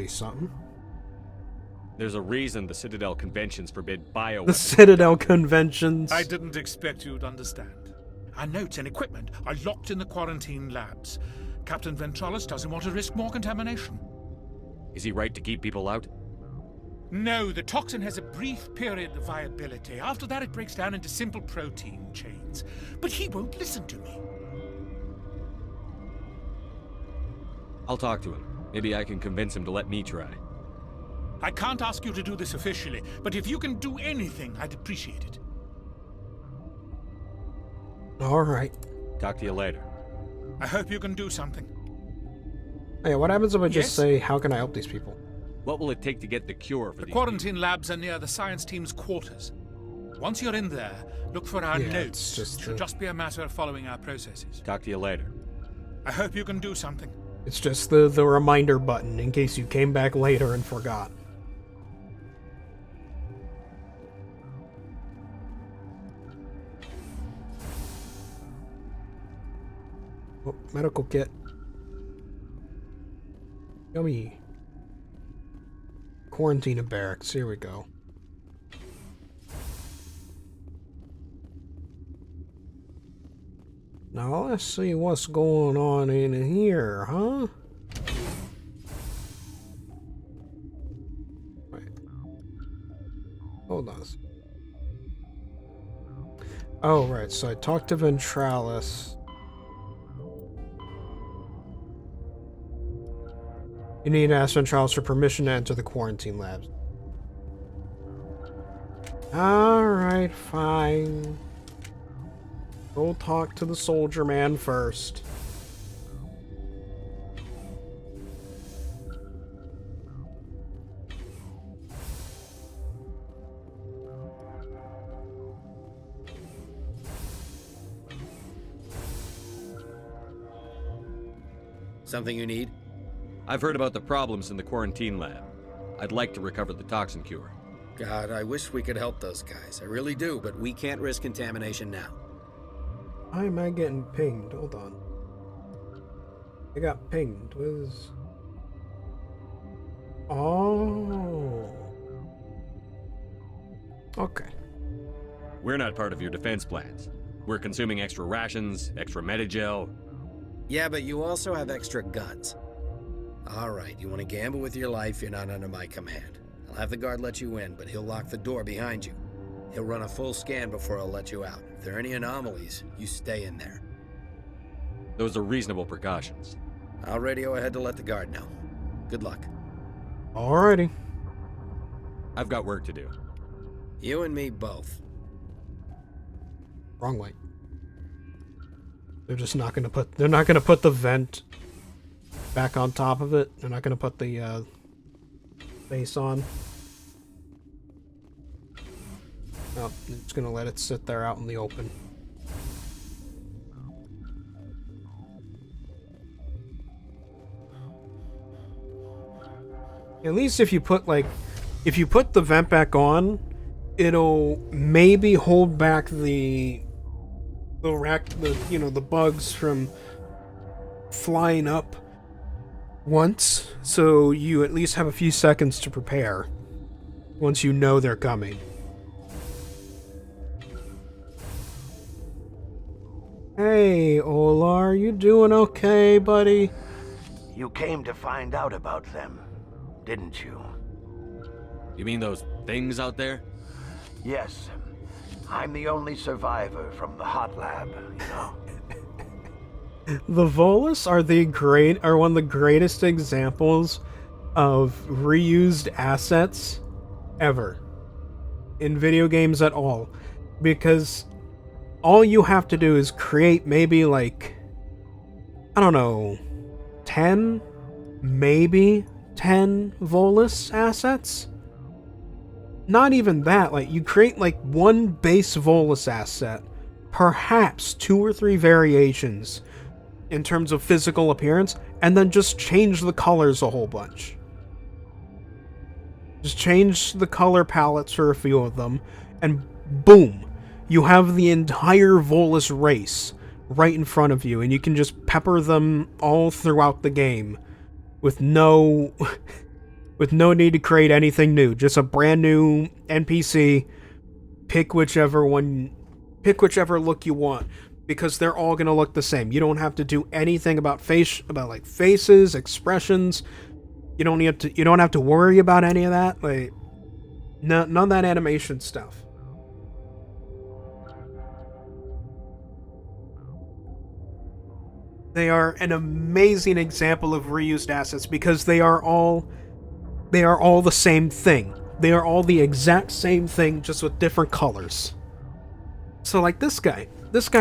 S1: something.
S5: There's a reason the Citadel conventions forbid bioweapons.
S1: The Citadel conventions.
S16: I didn't expect you'd understand. Our notes and equipment are locked in the quarantine labs. Captain Ventralis doesn't want to risk more contamination.
S5: Is he right to keep people out?
S16: No, the toxin has a brief period of viability. After that, it breaks down into simple protein chains. But he won't listen to me.
S5: I'll talk to him. Maybe I can convince him to let me try.
S16: I can't ask you to do this officially, but if you can do anything, I'd appreciate it.
S1: All right.
S5: Talk to you later.
S16: I hope you can do something.
S1: Hey, what happens if I just
S16: Yes?
S1: say, how can I help these people?
S5: What will it take to get the cure for
S16: The
S5: these
S16: quarantine labs are near the science team's quarters. Once you're in there, look for our
S1: Yeah,
S16: notes.
S1: it's just
S16: It should just be a matter of following our processes.
S5: Talk to you later.
S16: I hope you can do something.
S1: It's just the reminder button in case you came back later and forgot. Oh, medical kit. Yummy. Quarantine and barracks. Here we go. Now let's see what's going on in here, huh? Wait. Hold on. Oh, right. So I talked to Ventralis. You need to ask Ventralis for permission to enter the quarantine labs. Alright, fine. Go talk to the soldier man first.
S12: Something you need?
S5: I've heard about the problems in the quarantine lab. I'd like to recover the toxin cure.
S12: God, I wish we could help those guys. I really do, but we can't risk contamination now.
S1: Why am I getting pinged? Hold on. I got pinged. What is... Oh. Okay.
S5: We're not part of your defense plans. We're consuming extra rations, extra Medigel.
S12: Yeah, but you also have extra guns. All right, you want to gamble with your life, you're not under my command. I'll have the guard let you in, but he'll lock the door behind you. He'll run a full scan before he'll let you out. If there are any anomalies, you stay in there.
S5: Those are reasonable precautions.
S12: I'll radio ahead to let the guard know. Good luck.
S1: Alrighty.
S5: I've got work to do.
S12: You and me both.
S1: Wrong way. They're just not gonna put... They're not gonna put the vent back on top of it. They're not gonna put the, base on. Oh, it's gonna let it sit there out in the open. At least if you put, like... If you put the vent back on, it'll maybe hold back the bugs from flying up once, so you at least have a few seconds to prepare once you know they're coming. Hey, Olar, you doing okay, buddy?
S17: You came to find out about them, didn't you?
S5: You mean those things out there?
S17: Yes. I'm the only survivor from the hot lab, you know.
S1: The Volus are one of the greatest examples of reused assets ever in video games at all, because all you have to do is create maybe like, I don't know, 10, maybe 10 Volus assets. Not even that, like you create like one base Volus asset, perhaps 2 or 3 variations in terms of physical appearance, and then just change the colors a whole bunch. Just change the color palettes for a few of them, and boom, you have the entire Volus race right in front of you, and you can just pepper them all throughout the game with no with no need to create anything new. Just a brand new NPC. Pick whichever look you want. because they're all gonna look the same. You don't have to do anything about like faces, expressions. You don't have to worry about any of that. Like, none of that animation stuff. They are an amazing example of reused assets because they are all the same thing. They are all the exact same thing, just with different colors. So like this guy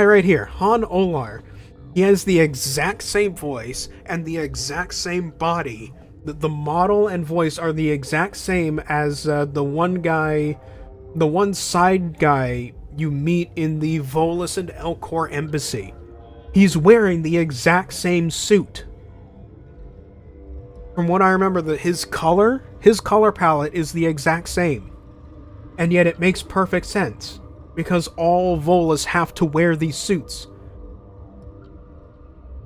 S1: right here, Han Olar, he has the exact same voice and the exact same body. The model and voice are the exact same as the one side guy you meet in the Volus and Elcor embassy. He's wearing the exact same suit. From what I remember, his color palette is the exact same. And yet it makes perfect sense, because all Volus have to wear these suits.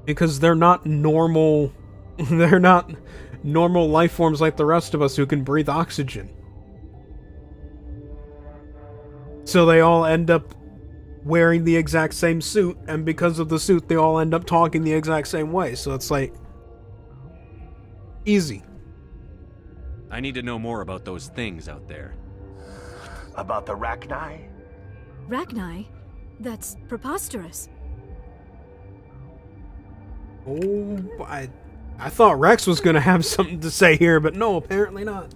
S1: Because they're not normal life forms like the rest of us who can breathe oxygen. So they all end up wearing the exact same suit, and because of the suit, they all end up talking the exact same way. So it's like, easy.
S5: I need to know more about those things out there.
S17: About the Rachni?
S6: Rachni? That's preposterous.
S1: Oh, I thought Rex was going to have something to say here, but no, apparently not.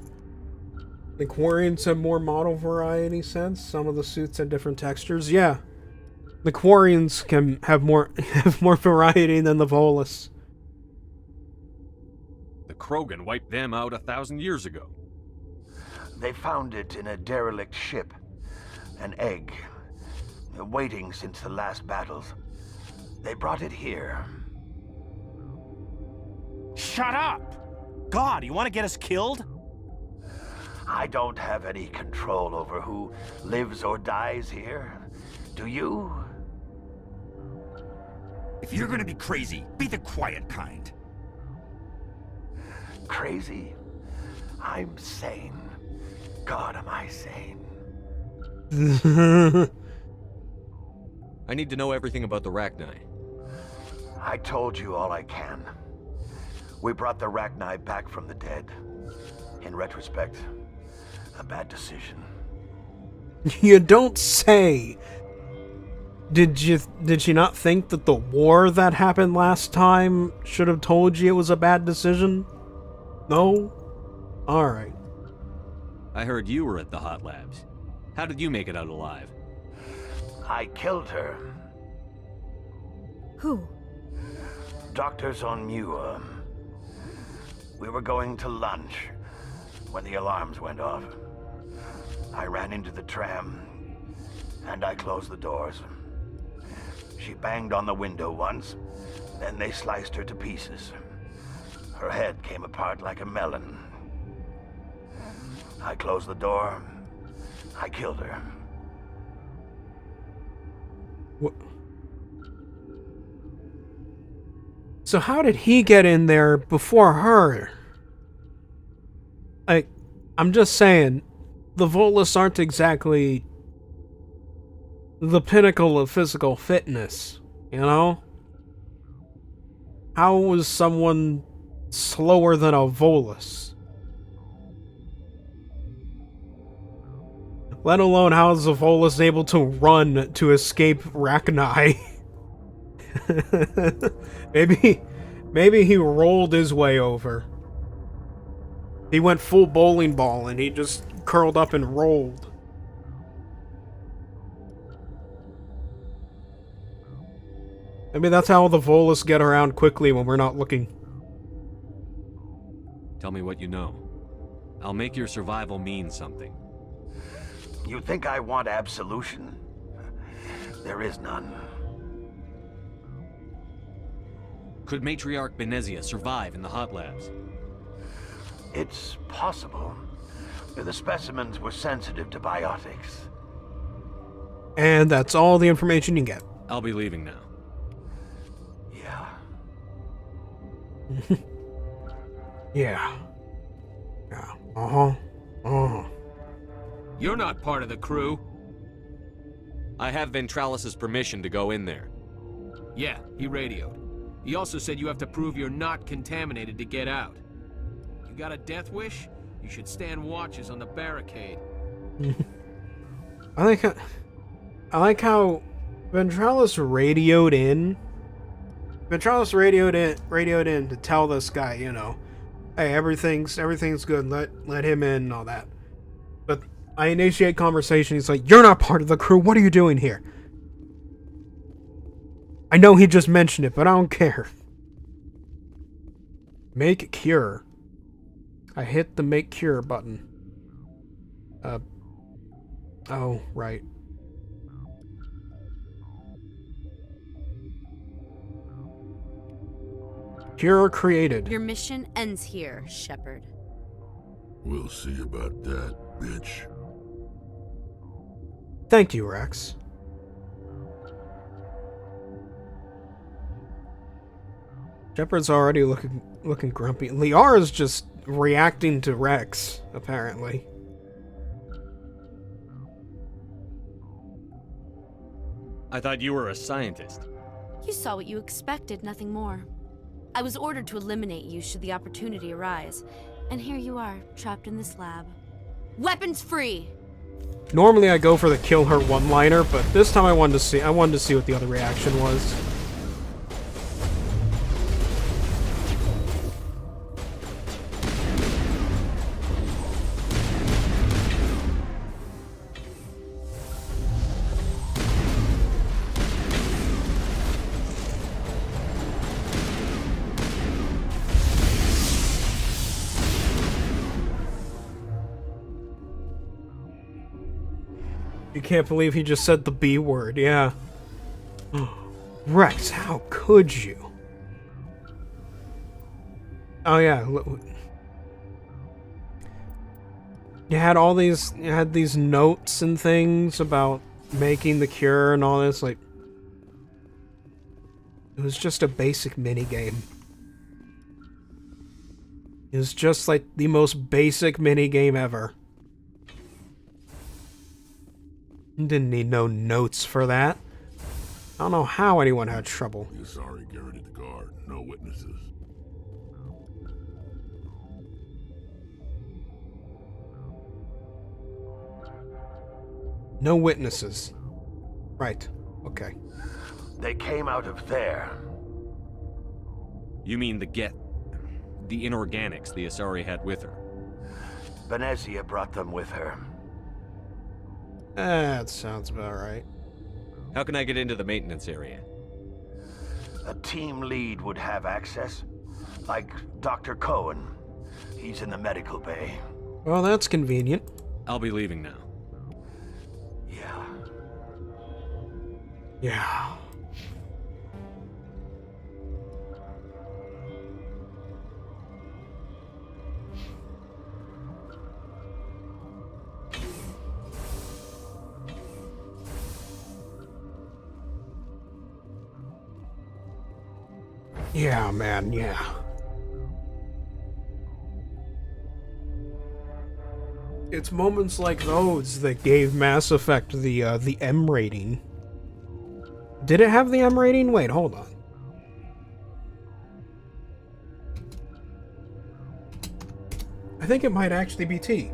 S1: The Quarians have more model variety sense. Some of the suits have different textures. Yeah. The Quarians can have more variety than the Volus.
S5: The Krogan wiped them out 1,000 years ago.
S17: They found it in a derelict ship. An egg. Waiting since the last battles. They brought it here.
S18: Shut up! God, you want to get us killed?
S17: I don't have any control over who lives or dies here. Do you?
S18: If you're gonna be crazy, be the quiet kind.
S17: Crazy? I'm sane. God, am I sane.
S5: I need to know everything about the Rachni.
S17: I told you all I can. We brought the Rachni back from the dead. In retrospect, a bad decision.
S1: You don't say. Did you not think that the war that happened last time should have told you it was a bad decision? No? Alright.
S5: I heard you were at the hot labs. How did you make it out alive?
S17: I killed her.
S6: Who?
S17: Doctors on Muir. We were going to lunch when the alarms went off. I ran into the tram, and I closed the doors. She banged on the window once, then they sliced her to pieces. Her head came apart like a melon. I closed the door. I killed her.
S1: What? So how did he get in there before her? Like, I'm just saying, the Volus aren't exactly the pinnacle of physical fitness, you know? How was someone slower than a Volus? Let alone how is a Volus able to run to escape Rachni? Maybe he rolled his way over. He went full bowling ball and he just curled up and rolled. Maybe that's how the Volus get around quickly when we're not looking.
S5: Tell me what you know. I'll make your survival mean something.
S17: You think I want absolution? There is none.
S5: Could Matriarch Benezia survive in the hot labs?
S17: It's possible. The specimens were sensitive to biotics.
S1: And that's all the information you get.
S5: I'll be leaving now.
S17: Yeah.
S1: Yeah. Yeah. Uh-huh. Uh-huh.
S5: You're not part of the crew. I have Ventralis's permission to go in there.
S19: Yeah, he radioed. He also said you have to prove you're not contaminated to get out. You got a death wish? You should stand watches on the barricade.
S1: I like how Ventralis radioed in. Ventralis radioed in to tell this guy, you know, hey, everything's good. Let him in and all that. But I initiate conversation. He's like, "You're not part of the crew. What are you doing here?" I know he just mentioned it, but I don't care. Make cure. I hit the make cure button. Oh, right. Cure created.
S15: Your mission ends here, Shepard.
S4: We'll see about that, bitch.
S1: Thank you, Rex. Shepard's already looking grumpy. Liara's just reacting to Rex, apparently.
S5: I thought you were a scientist.
S15: You saw what you expected, nothing more. I was ordered to eliminate you should the opportunity arise. And here you are, trapped in this lab. Weapons free!
S1: Normally I go for the kill her one-liner, but this time I wanted to see what the other reaction was. You can't believe he just said the B word, yeah. Rex, how could you? Oh yeah, you had these notes and things about making the cure and all this, like, it was just a basic mini game. It was just like the most basic mini game ever. Didn't need no notes for that. I don't know how anyone had trouble.
S4: You're sorry, guaranteed the guard. No witnesses.
S1: No witnesses. Right. Okay.
S17: They came out of there.
S5: You mean the inorganics the Asari had with her?
S17: Venezia brought them with her.
S1: That sounds about right.
S5: How can I get into the maintenance area?
S17: A team lead would have access. Like Dr. Cohen. He's in the medical bay.
S1: Well, that's convenient.
S5: I'll be leaving now.
S17: Yeah.
S1: Yeah. Yeah, man, yeah. It's moments like those that gave Mass Effect the M rating. Did it have the M rating? Wait, hold on. I think it might actually be T.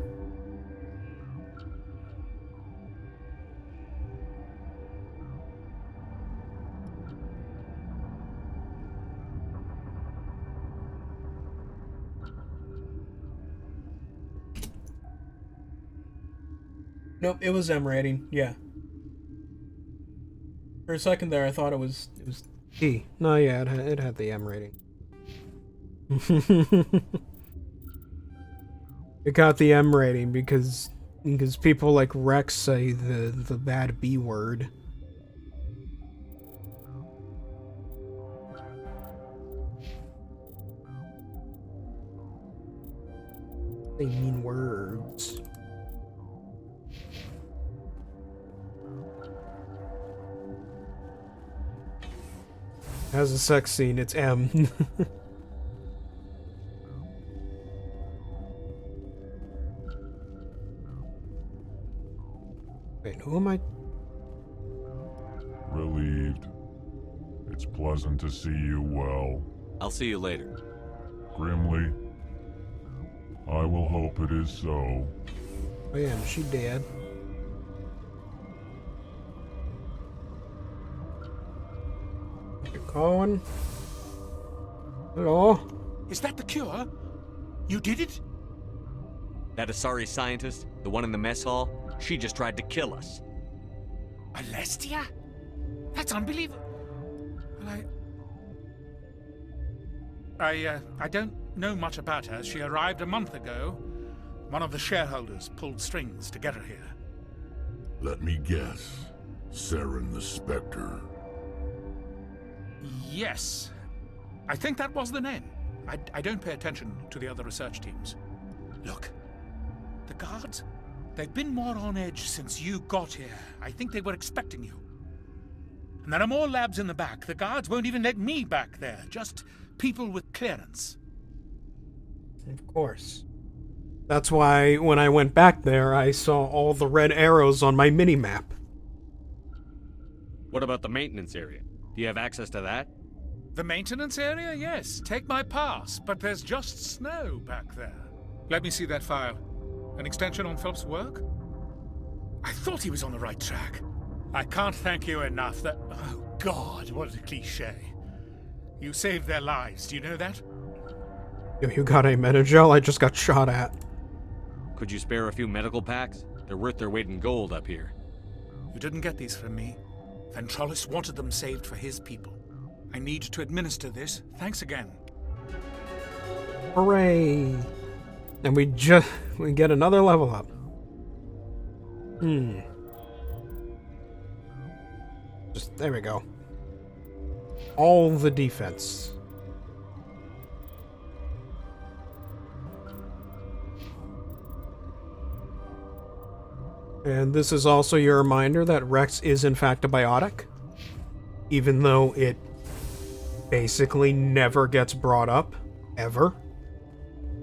S1: Nope, it was M rating. Yeah. For a second there, I thought it was T. No, yeah, it had the M rating. It got the M rating because people like Rex say the bad B word. They mean words. Has a sex scene, it's M. Wait, who am I?
S7: Relieved. It's pleasant to see you well.
S5: I'll see you later.
S7: Grimly, I will hope it is so.
S1: Oh yeah, and she dead. You're calling? Hello?
S16: Is that the cure? You did it?
S5: That Asari scientist, the one in the mess hall, she just tried to kill us.
S16: Alestia? That's unbelievable. Well, I don't know much about her. She arrived a month ago. One of the shareholders pulled strings to get her here.
S4: Let me guess. Saren the Spectre.
S16: Yes. I think that was the name. I don't pay attention to the other research teams. Look, the guards, they've been more on edge since you got here. I think they were expecting you. And there are more labs in the back. The guards won't even let me back there. Just people with clearance.
S1: Of course. That's why when I went back there, I saw all the red arrows on my mini-map.
S5: What about the maintenance area? Do you have access to that?
S16: The maintenance area? Yes. Take my pass. But there's just snow back there. Let me see that file. An extension on Phelps' work? I thought he was on the right track. I can't thank you enough that... Oh, God, what a cliché. You saved their lives. Do you know that?
S1: Yo, you got a Metagel? I just got shot at.
S5: Could you spare a few medical packs? They're worth their weight in gold up here.
S16: You didn't get these from me. Ventrolis wanted them saved for his people. I need to administer this. Thanks again.
S1: Hooray! And we get another level up. Just, there we go. All the defense. And this is also your reminder that Rex is in fact a biotic, even though it basically never gets brought up, ever.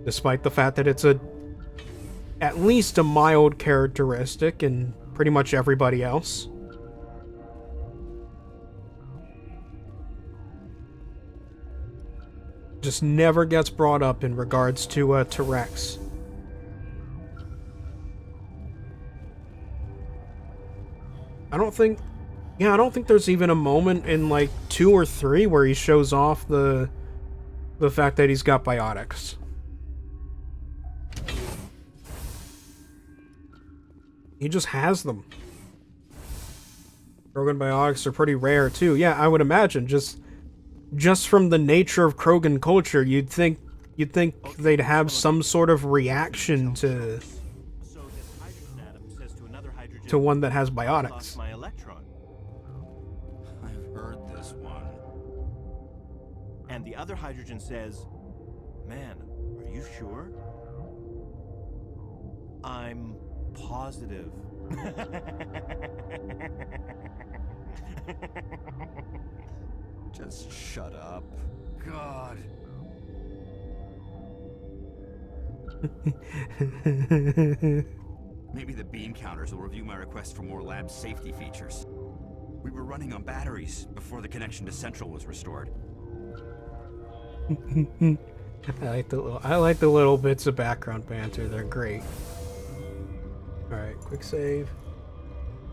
S1: Despite the fact that it's at least a mild characteristic in pretty much everybody else. Just never gets brought up in regards to Rex. I don't think there's even a moment in like 2 or 3 where he shows off the fact that he's got biotics. He just has them. Krogan biotics are pretty rare too. Yeah, I would imagine just from the nature of Krogan culture, you'd think they'd have some sort of reaction to one that has biotics.
S18: My electron. I've heard this one. And the other hydrogen says, "Man, are you sure?" I'm positive.
S13: Just shut up.
S18: God.
S20: Maybe the beam counters will review my request for more lab safety features. We were running on batteries before the connection to Central was restored.
S1: I like the little bits of background banter. They're great. All right, quick save.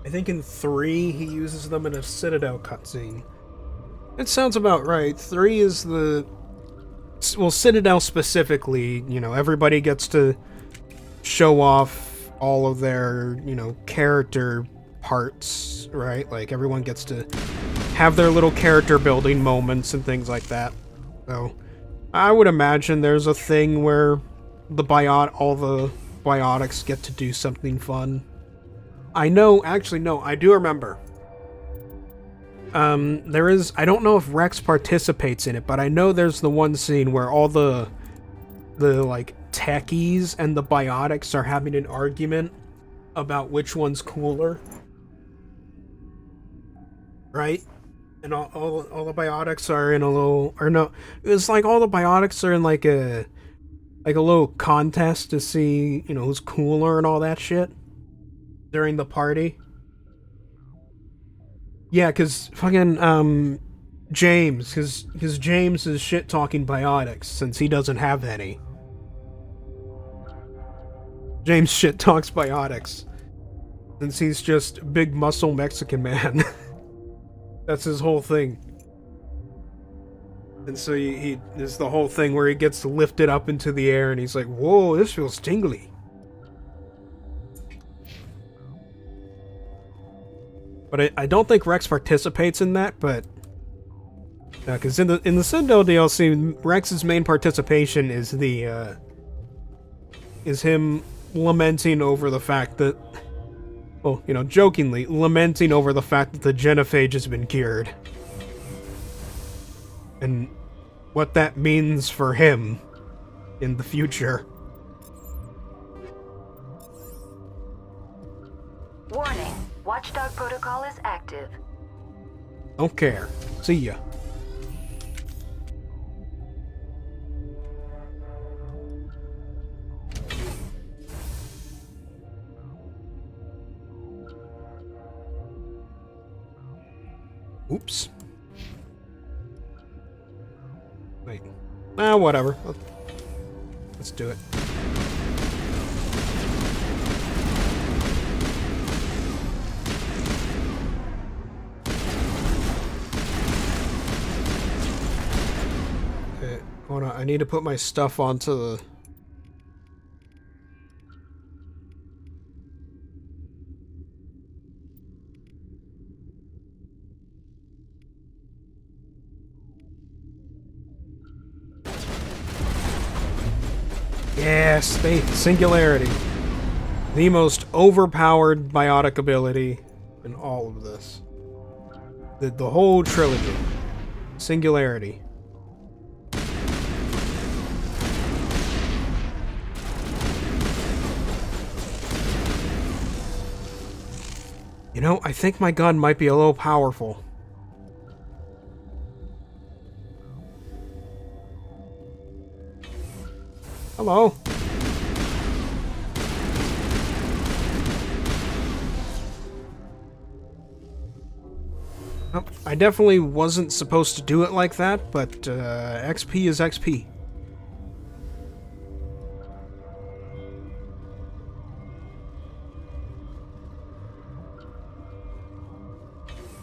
S1: I think in 3 he uses them in a Citadel cutscene. It sounds about right. 3 is Citadel specifically. You know, everybody gets to show off all of their, character parts, right? Like, everyone gets to have their little character building moments and things like that. So, I would imagine there's a thing where all the biotics get to do something fun. I do remember. There is, I don't know if Rex participates in it, but I know there's the one scene where all the like techies and the biotics are having an argument about which one's cooler, right? And all the biotics are in a little, or no, it's like all the biotics are in like a little contest to see, who's cooler and all that shit during the party. Yeah, because fucking James, because James is shit-talking biotics since he doesn't have any. James shit-talks biotics since he's just big muscle Mexican man. That's his whole thing. And so he there's the whole thing where he gets lifted up into the air and he's like, whoa, this feels tingly. But I don't think Rex participates in that, but because in the Sindel DLC, Rex's main participation is is him lamenting over the fact that, well, you know, jokingly lamenting over the fact that the genophage has been cured, and what that means for him in the future.
S10: Warning. Watchdog protocol is active.
S1: Don't care. See ya. Oops. Wait. Whatever. Let's do it. Okay, hold on. I need to put my stuff onto the... Yes, Singularity. The most overpowered biotic ability in all of this. The whole trilogy. Singularity. You know, I think my gun might be a little powerful. Hello. Oh, I definitely wasn't supposed to do it like that, but XP is XP.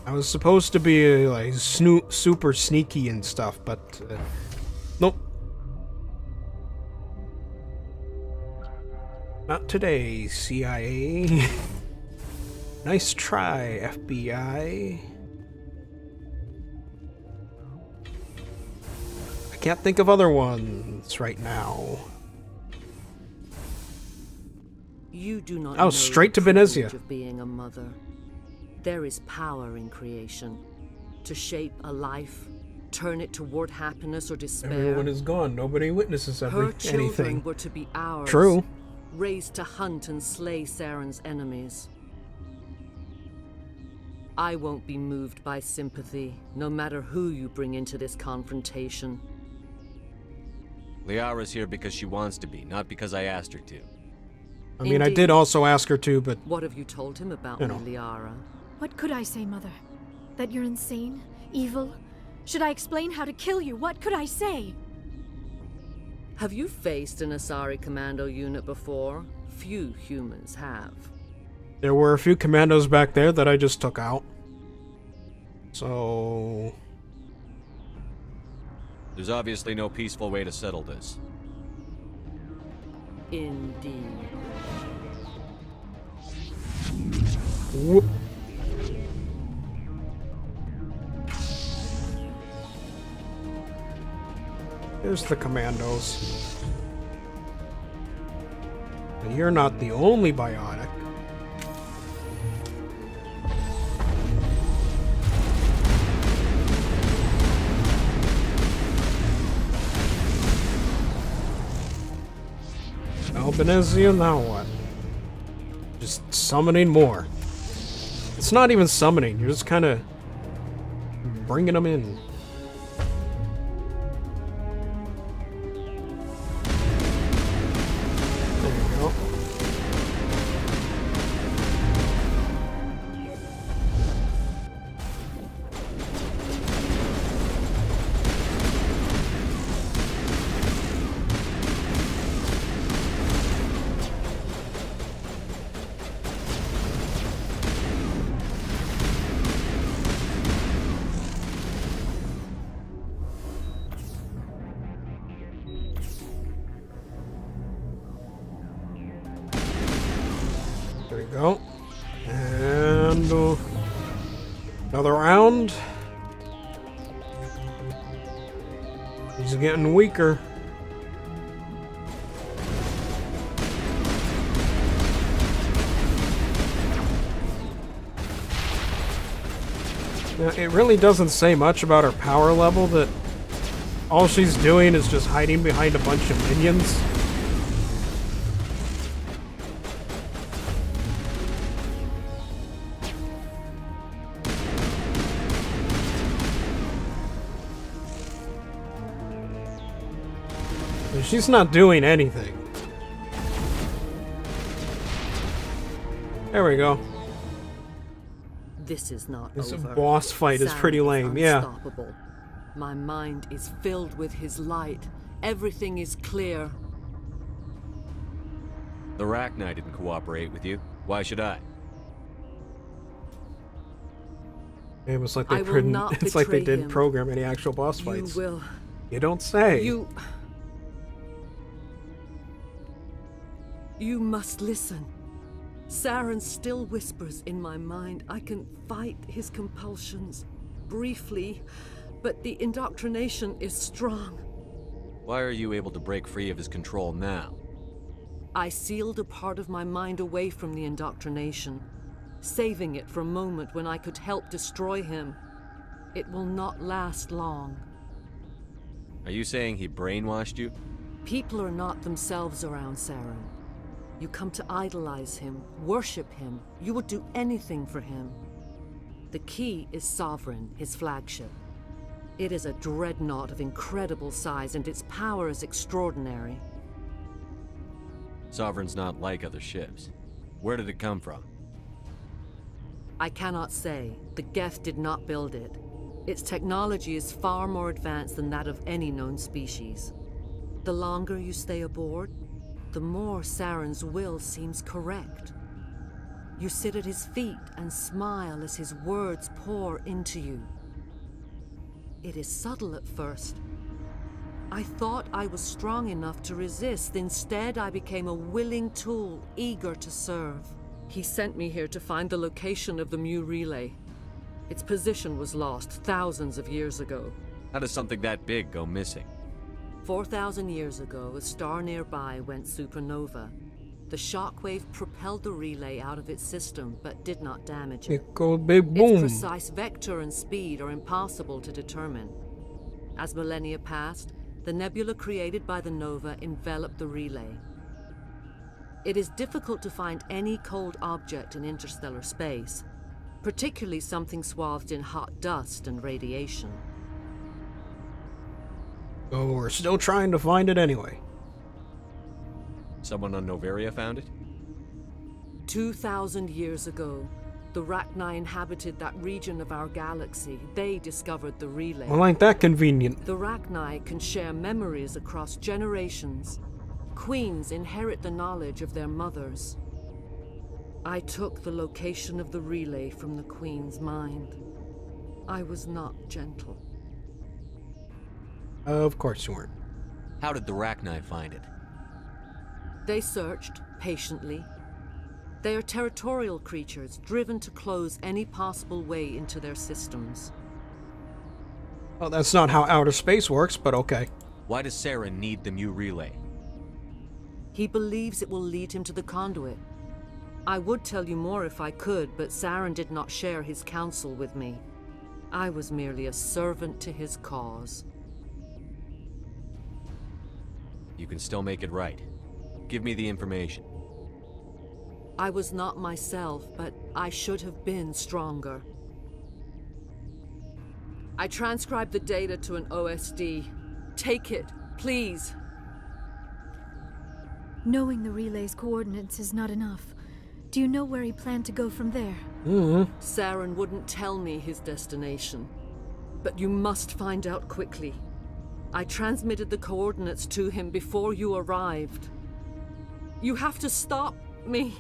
S1: I was supposed to be like super sneaky and stuff, but nope. Not today, CIA. Nice try, FBI. I can't think of other ones right now.
S21: You do not
S1: Oh,
S21: know
S1: straight to
S21: the privilege
S1: Venezia.
S21: of being a mother. There is power in creation. To shape a life, turn it toward happiness or despair.
S1: Everyone is gone. Nobody witnesses
S21: Her children
S1: anything.
S21: were to be ours.
S1: True.
S21: Raised to hunt and slay Saren's enemies. I won't be moved by sympathy, no matter who you bring into this confrontation.
S5: Liara's here because she wants to be, not because I asked her to.
S1: I mean, I did also ask her to, but...
S21: What have you told him about
S1: You
S21: me,
S1: know.
S21: Liara?
S6: What could I say, Mother? That you're insane? Evil? Should I explain how to kill you? What could I say?
S21: Have you faced an Asari commando unit before? Few humans have.
S1: There were a few commandos back there that I just took out. So...
S5: There's obviously no peaceful way to settle this.
S21: Indeed.
S1: Whoop. There's the commandos. And you're not the only biotic. Venezia, now what? Just summoning more. It's not even summoning, you're just kind of bringing them in. There you go. around. He's getting weaker. Now, it really doesn't say much about her power level, that all she's doing is just hiding behind a bunch of minions. She's not doing anything. There we go.
S21: This is not
S1: This
S21: over.
S1: boss fight is pretty lame, yeah.
S21: Unstoppable. My mind is filled with his light. Everything is clear.
S5: TheRatMan didn't cooperate with you. Why should I?
S1: It was like they
S21: I will not
S1: it's like they
S21: betray
S1: didn't
S21: him.
S1: program any actual boss fights.
S21: You will.
S1: You don't say.
S21: You must listen. Saren still whispers in my mind. I can fight his compulsions briefly, but the indoctrination is strong.
S5: Why are you able to break free of his control now?
S21: I sealed a part of my mind away from the indoctrination, saving it for a moment when I could help destroy him. It will not last long.
S5: Are you saying he brainwashed you?
S21: People are not themselves around Saren. You come to idolize him, worship him. You would do anything for him. The key is Sovereign, his flagship. It is a dreadnought of incredible size, and its power is extraordinary.
S5: Sovereign's not like other ships. Where did it come from?
S21: I cannot say. The Geth did not build it. Its technology is far more advanced than that of any known species. The longer you stay aboard, the more Saren's will seems correct. You sit at his feet and smile as his words pour into you. It is subtle at first. I thought I was strong enough to resist. Instead, I became a willing tool, eager to serve. He sent me here to find the location of the Mu relay. Its position was lost thousands of years ago.
S5: How does something that big go missing?
S21: 4,000 years ago, a star nearby went supernova. The shockwave propelled the relay out of its system, but did not damage it.
S1: It goes big boom.
S21: Its precise vector and speed are impossible to determine. As millennia passed, the nebula created by the nova enveloped the relay. It is difficult to find any cold object in interstellar space, particularly something swathed in hot dust and radiation.
S1: Oh, we're still trying to find it anyway.
S5: Someone on Noveria found it?
S21: 2,000 years ago, the TheRatMan inhabited that region of our galaxy. They discovered the relay.
S1: Well, ain't that convenient?
S21: The TheRatMan can share memories across generations. Queens inherit the knowledge of their mothers. I took the location of the relay from the Queen's mind. I was not gentle.
S1: Of course you weren't.
S5: How did the TheRatMan find it?
S21: They searched, patiently. They are territorial creatures, driven to close any possible way into their systems.
S1: Well, that's not how outer space works, but okay.
S5: Why does Saren need the Mu relay?
S21: He believes it will lead him to the conduit. I would tell you more if I could, but Saren did not share his counsel with me. I was merely a servant to his cause.
S5: You can still make it right. Give me the information.
S21: I was not myself, but I should have been stronger. I transcribed the data to an OSD. Take it, please.
S6: Knowing the relay's coordinates is not enough. Do you know where he planned to go from there?
S21: Saren wouldn't tell me his destination. But you must find out quickly. I transmitted the coordinates to him before you arrived. You have to stop me.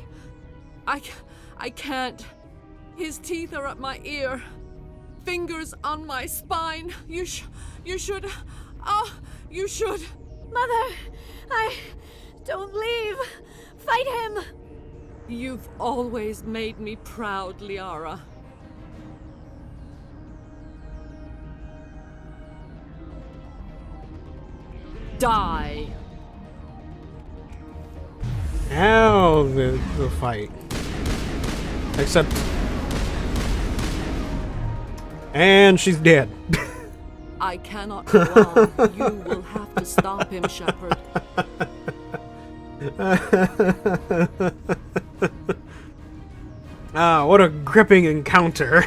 S21: I can't. His teeth are at my ear. Fingers on my spine. You should. You should.
S6: Mother, don't leave. Fight him.
S21: You've always made me proud, Liara. Die.
S1: Now the fight. Except... And she's dead.
S21: I cannot go on. You will have to stop him, Shepard.
S1: Ah, what a gripping encounter.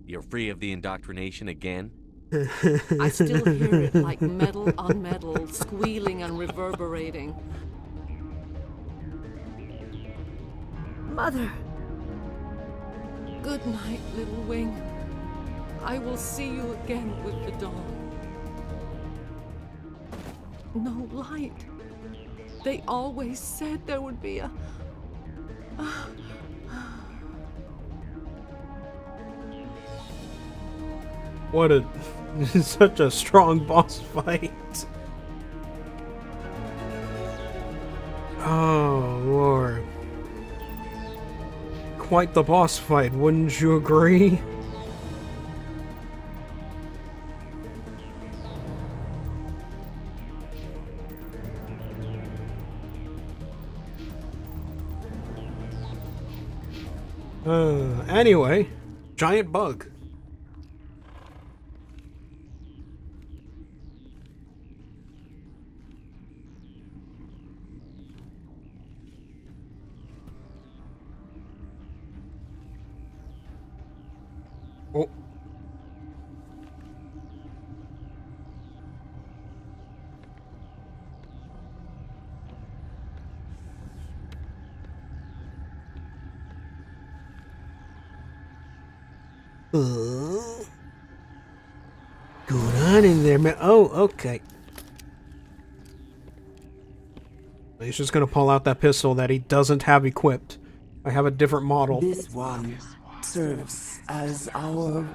S5: You're free of the indoctrination again?
S21: I still hear it like metal on metal, squealing and reverberating.
S6: Mother.
S21: Good night, little wing. I will see you again with the dawn. No light. They always said there would be a...
S1: What a... such a strong boss fight. Oh, Lord. Quite the boss fight, wouldn't you agree? Anyway, giant bug. Oh. Going on in there, man. Oh, okay. He's just gonna pull out that pistol that he doesn't have equipped. I have a different model.
S3: This one serves as our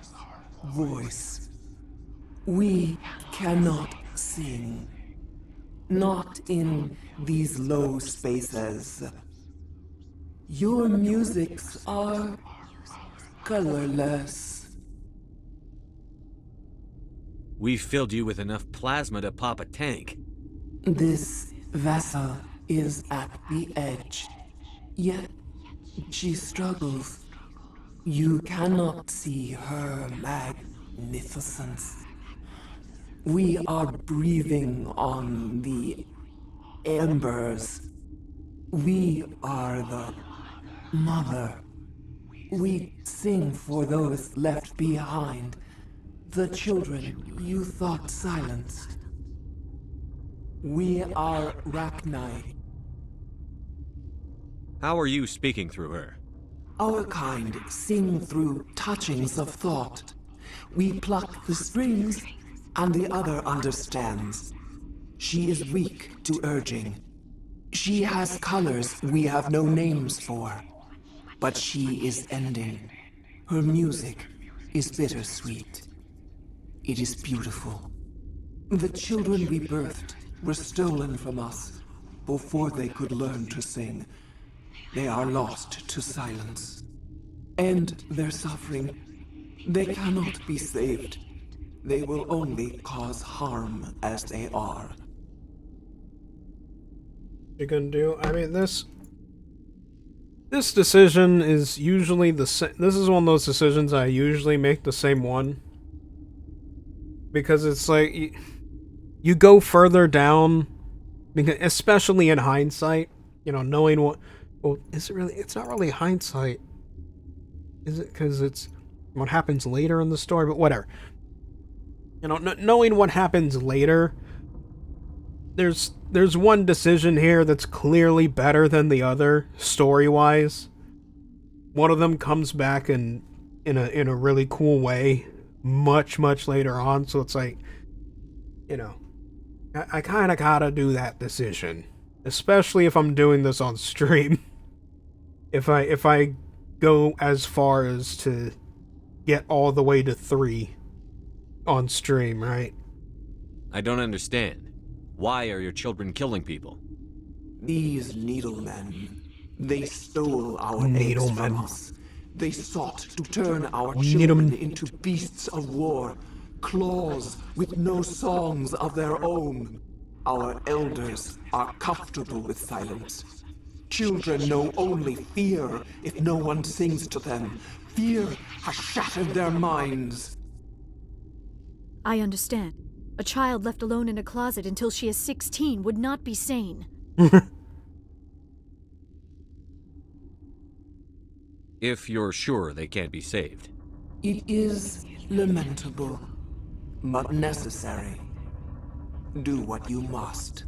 S3: voice. We cannot sing. Not in these low spaces. Your musics are colorless.
S5: We've filled you with enough plasma to pop a tank.
S3: This vessel is at the edge. Yet she struggles. You cannot see her magnificence. We are breathing on the embers. We are the mother. We sing for those left behind. The children you thought silenced. We are Rachni.
S5: How are you speaking through her?
S3: Our kind sing through touchings of thought. We pluck the strings, and the other understands. She is weak to urging. She has colors we have no names for. But she is ending. Her music is bittersweet. It is beautiful. The children we birthed were stolen from us before they could learn to sing. They are lost to silence. End their suffering. They cannot be saved. They will only cause harm as they are.
S1: You're gonna do? I mean, this decision is usually the same. This is one of those decisions I usually make the same one. Because it's like, you go further down, because especially in hindsight, you know, knowing what... Well, is it really... It's not really hindsight. Is it? Because it's what happens later in the story, but whatever. You know, knowing what happens later, there's one decision here that's clearly better than the other, story-wise. One of them comes back in a really cool way, much later on, so it's like, you know, I kind of gotta do that decision, especially if I'm doing this on stream. If I go as far as to get all the way to 3 on stream, right?
S5: I don't understand. Why are your children killing people?
S3: These needlemen, they stole our eggs from us. They sought to turn our
S1: Need 'em.
S3: children into beasts of war, claws with no songs of their own. Our elders are comfortable with silence. Children know only fear if no one sings to them. Fear has shattered their minds.
S6: I understand. A child left alone in a closet until she is 16 would not be sane.
S5: If you're sure they can't be saved.
S3: It is lamentable, but necessary. Do what you must.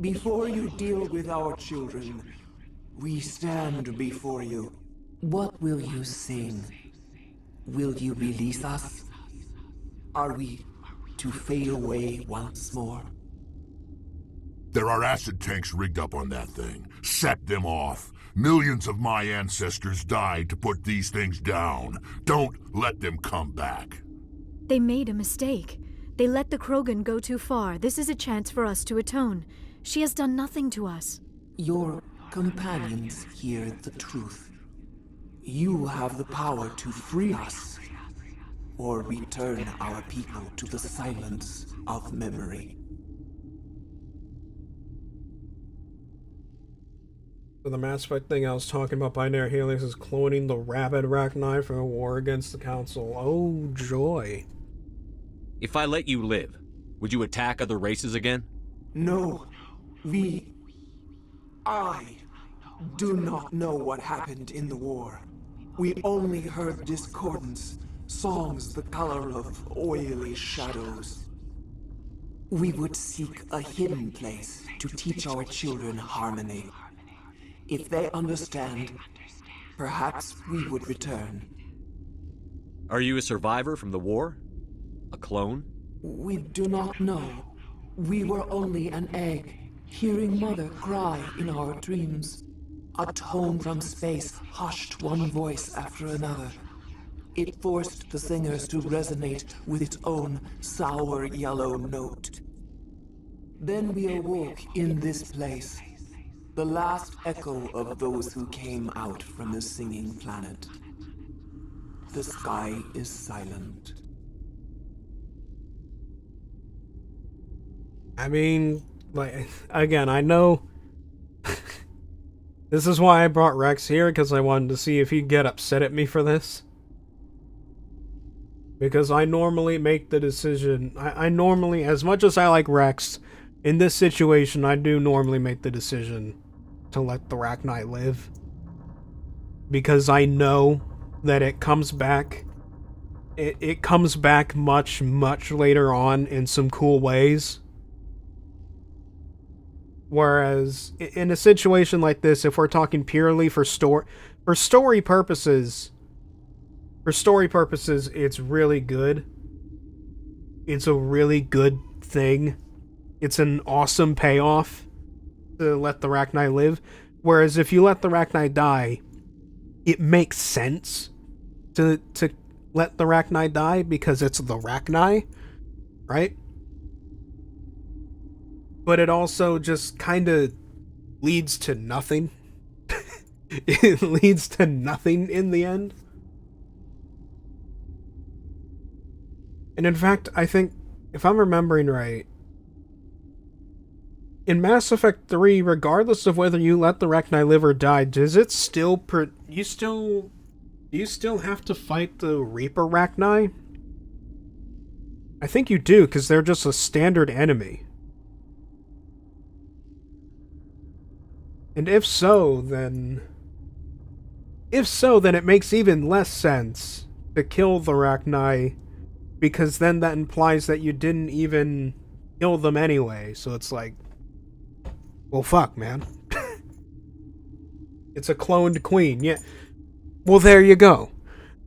S3: Before you deal with our children, we stand before you. What will you sing? Will you release us? Are we to fade away once more?
S4: There are acid tanks rigged up on that thing. Set them off. Millions of my ancestors died to put these things down. Don't let them come back.
S6: They made a mistake. They let the Krogan go too far. This is a chance for us to atone. She has done nothing to us.
S3: Your companions hear the truth. You have the power to free us, or return our people to the silence of memory.
S1: So the Mass Effect thing I was talking about, Binary Helix, is cloning the rabid Arachni for a war against the Council. Oh, joy.
S5: If I let you live, would you attack other races again?
S3: No, I do not know what happened in the war. We only heard discordance, songs the color of oily shadows. We would seek a hidden place to teach our children harmony. If they understand, perhaps we would return.
S5: Are you a survivor from the war? A clone?
S3: We do not know. We were only an egg, hearing Mother cry in our dreams. A tone from space hushed one voice after another. It forced the singers to resonate with its own sour yellow note. Then we awoke in this place, the last echo of those who came out from the singing planet. The sky is silent.
S1: I mean, like, again, I know this is why I brought Rex here, because I wanted to see if he'd get upset at me for this. Because I normally make the decision, I normally, as much as I like Rex, in this situation, I do normally make the decision to let the Arachni live. Because I know that it comes back, it comes back much, much later on in some cool ways. Whereas, in a situation like this, if we're talking purely for story purposes, it's really good. It's a really good thing. It's an awesome payoff to let the Arachni live. Whereas if you let the Arachni die, it makes sense to let the Arachni die because it's the Arachni, right? But it also just kind of leads to nothing. It leads to nothing in the end. And in fact, I think, if I'm remembering right, in Mass Effect 3, regardless of whether you let the Arachni live or die, does it still do you still have to fight the Reaper Arachni? I think you do, because they're just a standard enemy. And if so, then it makes even less sense to kill the Arachni, because then that implies that you didn't even kill them anyway. So it's like, well, fuck, man. It's a cloned queen. Yeah. Well, there you go.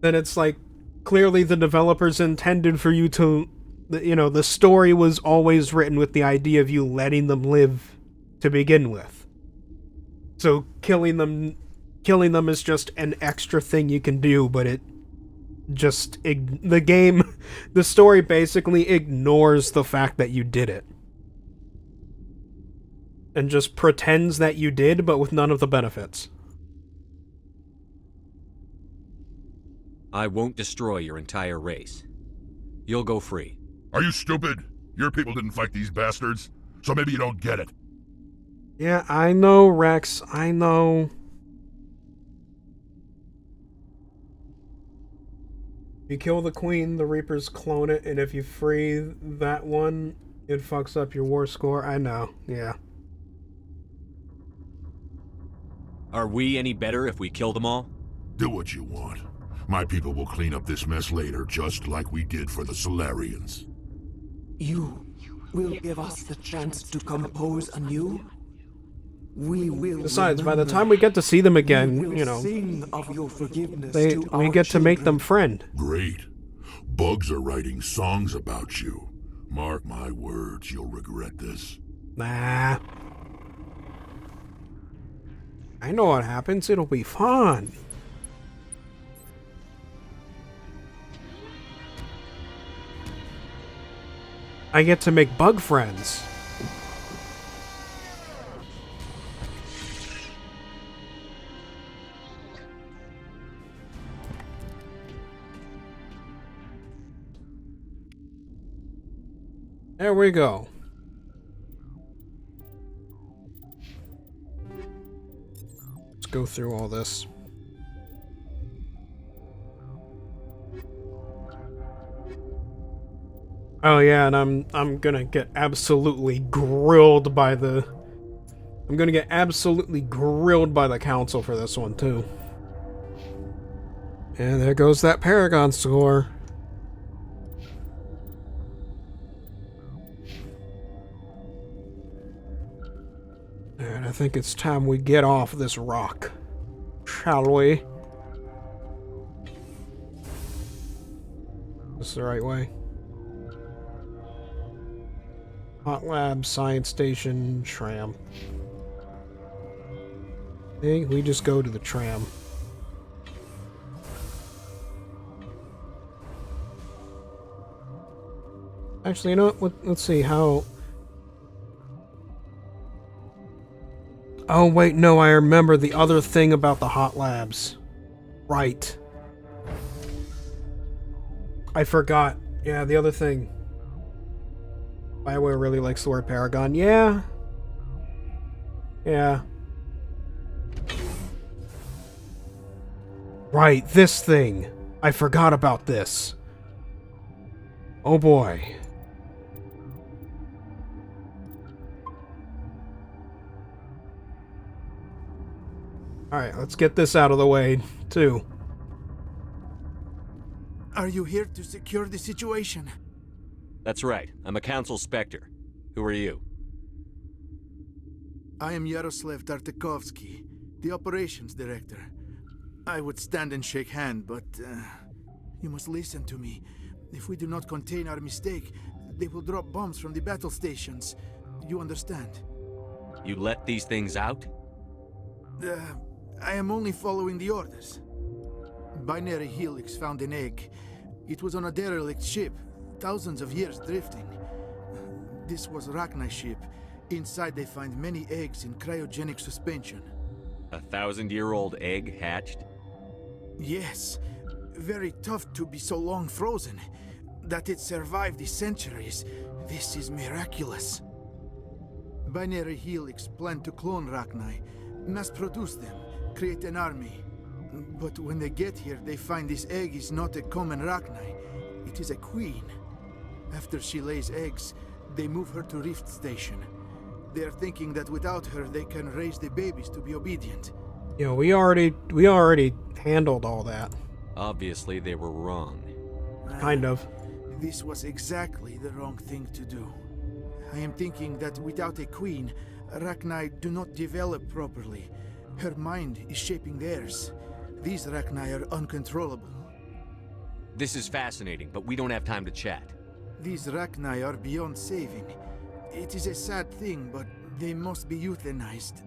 S1: Then it's like, clearly the developers intended for you to, the story was always written with the idea of you letting them live to begin with. So killing them is just an extra thing you can do, but it just, the story basically ignores the fact that you did it. And just pretends that you did, but with none of the benefits.
S5: I won't destroy your entire race. You'll go free.
S4: Are you stupid? Your people didn't fight these bastards, so maybe you don't get it.
S1: Yeah, I know, Rex. I know. If you kill the queen, the Reapers clone it, and if you free that one, it fucks up your war score. I know, yeah.
S5: Are we any better if we kill them all?
S4: Do what you want. My people will clean up this mess later, just like we did for the Solarians.
S3: You will give us the chance to compose anew? We will.
S1: Besides, by the time we get to see them again, you know,
S3: sing of your forgiveness
S1: we get to make them friend.
S4: Great. Bugs are writing songs about you. Mark my words, you'll regret this.
S1: Nah. I know what happens. It'll be fun. I get to make bug friends. There we go. Let's go through all this. Oh yeah, and I'm gonna get absolutely grilled by the... I'm gonna get absolutely grilled by the council for this one too. And there goes that Paragon score. And I think it's time we get off this rock. Shall we? This is the right way. Hot Lab, Science Station, tram. Hey, we just go to the tram. Actually, you know what? Let's see how... Oh, wait, no, I remember the other thing about the Hot Labs. Right. I forgot. Yeah, the other thing. BioWare really likes the word Paragon. Yeah. Yeah. Right, this thing. I forgot about this. Oh boy. Alright, let's get this out of the way, too.
S2: Are you here to secure the situation?
S5: That's right. I'm a Council Spectre. Who are you?
S2: I am Yaroslav Tartakovsky, the Operations Director. I would stand and shake hand, but you must listen to me. If we do not contain our mistake, they will drop bombs from the battle stations. You understand?
S5: You let these things out?
S2: I am only following the orders. Binary Helix found an egg. It was on a derelict ship, thousands of years drifting. This was Rachni's ship. Inside they find many eggs in cryogenic suspension.
S5: 1,000-year-old egg hatched?
S2: Yes. Very tough to be so long frozen. That it survived the centuries. This is miraculous. Binary Helix planned to clone Rachni, mass produce them, create an army. But when they get here, they find this egg is not a common Rachni. It is a queen. After she lays eggs, they move her to Rift Station. They are thinking that without her, they can raise the babies to be obedient.
S1: You know, we already handled all that.
S5: Obviously, they were wrong.
S1: Kind of.
S2: This was exactly the wrong thing to do. I am thinking that without a queen, Rachni do not develop properly. Her mind is shaping theirs. These Rachni are uncontrollable.
S5: This is fascinating, but we don't have time to chat.
S2: These Rachni are beyond saving. It is a sad thing, but they must be euthanized.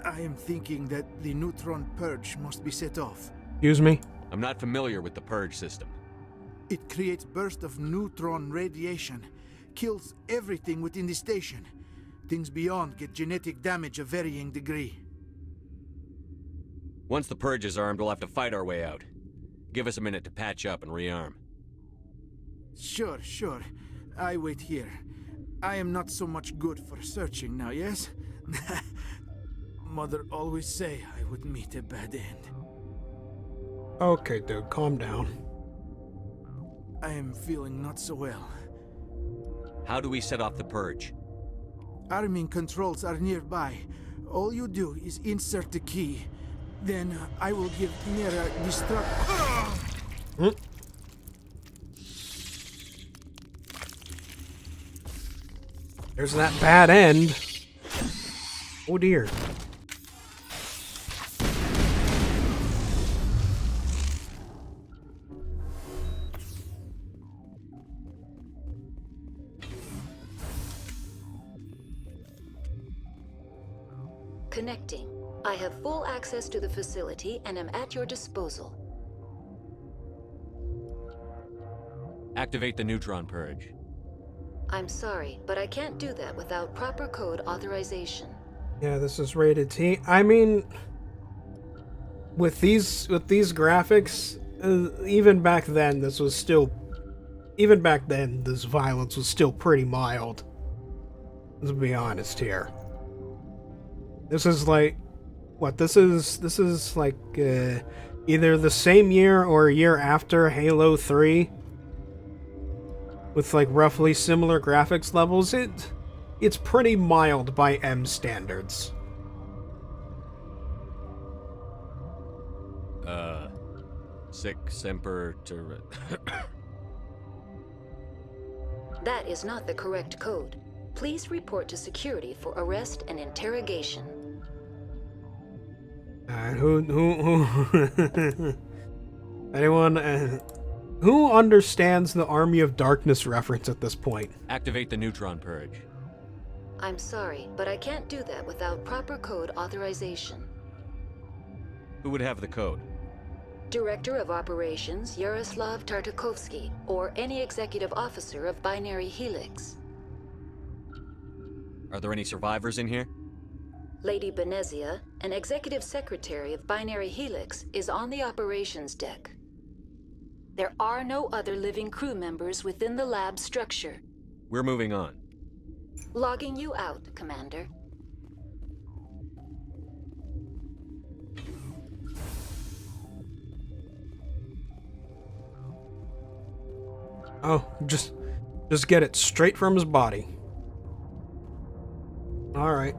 S2: I am thinking that the neutron purge must be set off.
S1: Excuse me?
S5: I'm not familiar with the purge system.
S2: It creates bursts of neutron radiation, kills everything within the station. Things beyond get genetic damage of varying degree.
S5: Once the purge is armed, we'll have to fight our way out. Give us a minute to patch up and rearm.
S2: Sure, sure. I wait here. I am not so much good for searching now, yes? Mother always say I would meet a bad end.
S1: Okay, dude, calm down.
S2: I am feeling not so well.
S5: How do we set off the purge?
S2: Arming controls are nearby. All you do is insert the key. Then I will give Nera destruct.
S1: There's that bad end. Oh dear.
S10: Connecting. I have full access to the facility and am at your disposal.
S5: Activate the neutron purge.
S10: I'm sorry, but I can't do that without proper code authorization.
S1: Yeah, this is rated T. I mean, with these graphics, even back then, this violence was still pretty mild. Let's be honest here. This is like, what? This is like either the same year or a year after Halo 3, with like roughly similar graphics levels. It's pretty mild by M standards.
S5: Sic semper tyrannis.
S10: That is not the correct code. Please report to security for arrest and interrogation.
S1: Anyone? Who understands the Army of Darkness reference at this point?
S5: Activate the neutron purge.
S10: I'm sorry, but I can't do that without proper code authorization.
S5: Who would have the code?
S10: Director of Operations Yaroslav Tartakovsky, or any executive officer of Binary Helix.
S5: Are there any survivors in here?
S10: Lady Benezia, an executive secretary of Binary Helix, is on the operations deck. There are no other living crew members within the lab structure.
S5: We're moving on.
S10: Logging you out, Commander.
S1: Oh, just get it straight from his body. All right.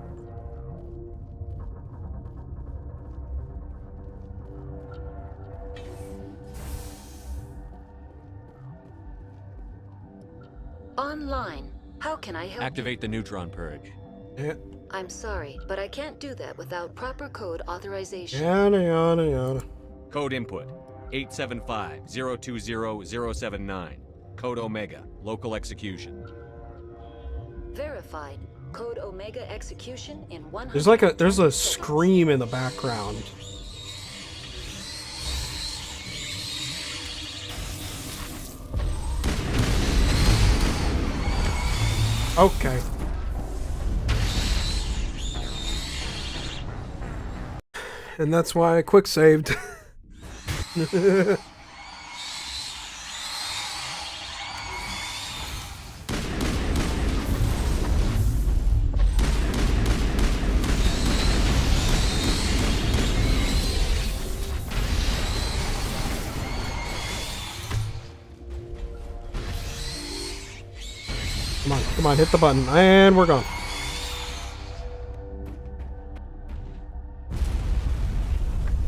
S10: Online. How can I help?
S5: Activate the neutron purge.
S1: Yeah.
S10: I'm sorry, but I can't do that without proper code authorization.
S1: Yada yada yada.
S5: Code input 875-020-079. Code Omega. Local execution.
S10: Verified. Code Omega execution in 100.
S1: There's a scream in the background. Okay. And that's why I quick saved. Come on, hit the button, and we're gone.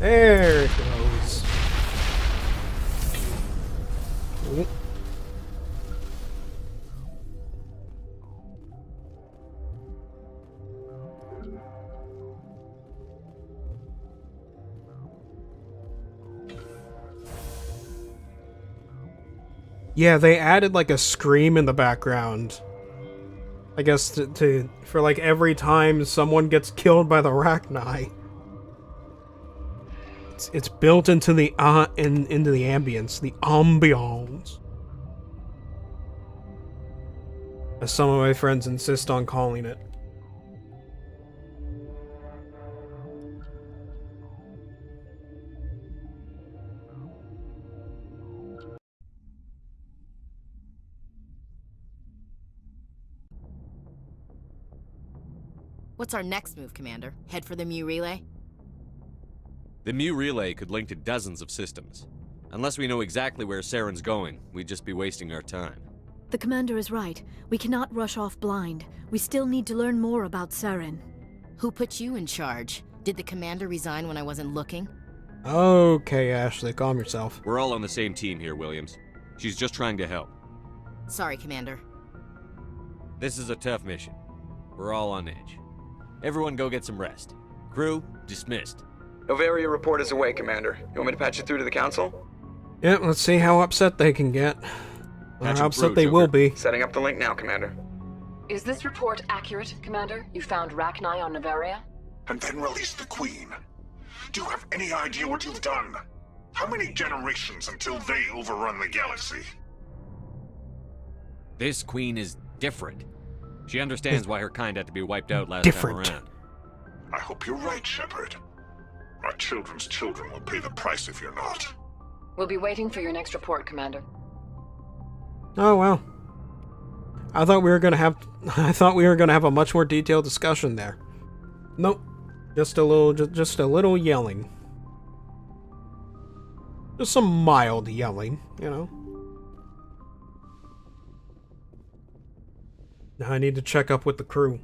S1: There it goes. Ooh. Yeah, they added like a scream in the background. I guess for like every time someone gets killed by the Arachni. It's built into the into the ambience, the ambiance, as some of my friends insist on calling it.
S9: What's our next move, Commander? Head for the Mu relay?
S5: The Mu relay could link to dozens of systems. Unless we know exactly where Saren's going, we'd just be wasting our time.
S6: The commander is right. We cannot rush off blind. We still need to learn more about Saren.
S9: Who put you in charge? Did the commander resign when I wasn't looking?
S1: Okay, Ashley, calm yourself.
S5: We're all on the same team here, Williams. She's just trying to help.
S9: Sorry, Commander.
S5: This is a tough mission. We're all on edge. Everyone go get some rest. Crew, dismissed.
S22: Novaria report is away, Commander. You want me to patch it through to the Council?
S1: Yeah, let's see how upset they can get. Or how upset they will be.
S22: Setting up the link now, Commander.
S23: Is this report accurate, Commander? You found Rachni on Novaria?
S4: And then release the Queen. Do you have any idea what you've done? How many generations until they overrun the galaxy?
S5: This Queen is different. She understands why her kind had to be wiped out last time around.
S4: I hope you're right, Shepard. Our children's children will pay the price if you're not.
S23: We'll be waiting for your next report, Commander.
S1: Oh well. I thought we were gonna have a much more detailed discussion there. Nope. Just a little yelling. Just some mild yelling, you know. Now I need to check up with the crew.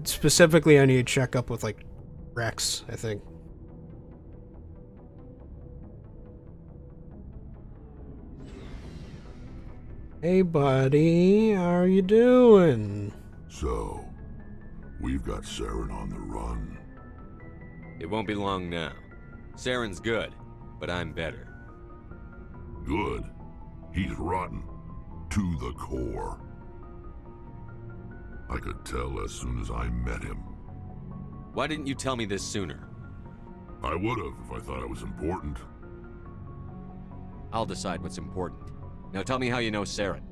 S1: Specifically, I need to check up with, like, Rex, I think. Hey, buddy, how are you doing?
S4: So, we've got Saren on the run.
S5: It won't be long now. Saren's good, but I'm better.
S4: Good? He's rotten. To the core. I could tell as soon as I met him.
S5: Why didn't you tell me this sooner?
S4: I would've if I thought it was important.
S5: I'll decide what's important. Now tell me how you know Saren.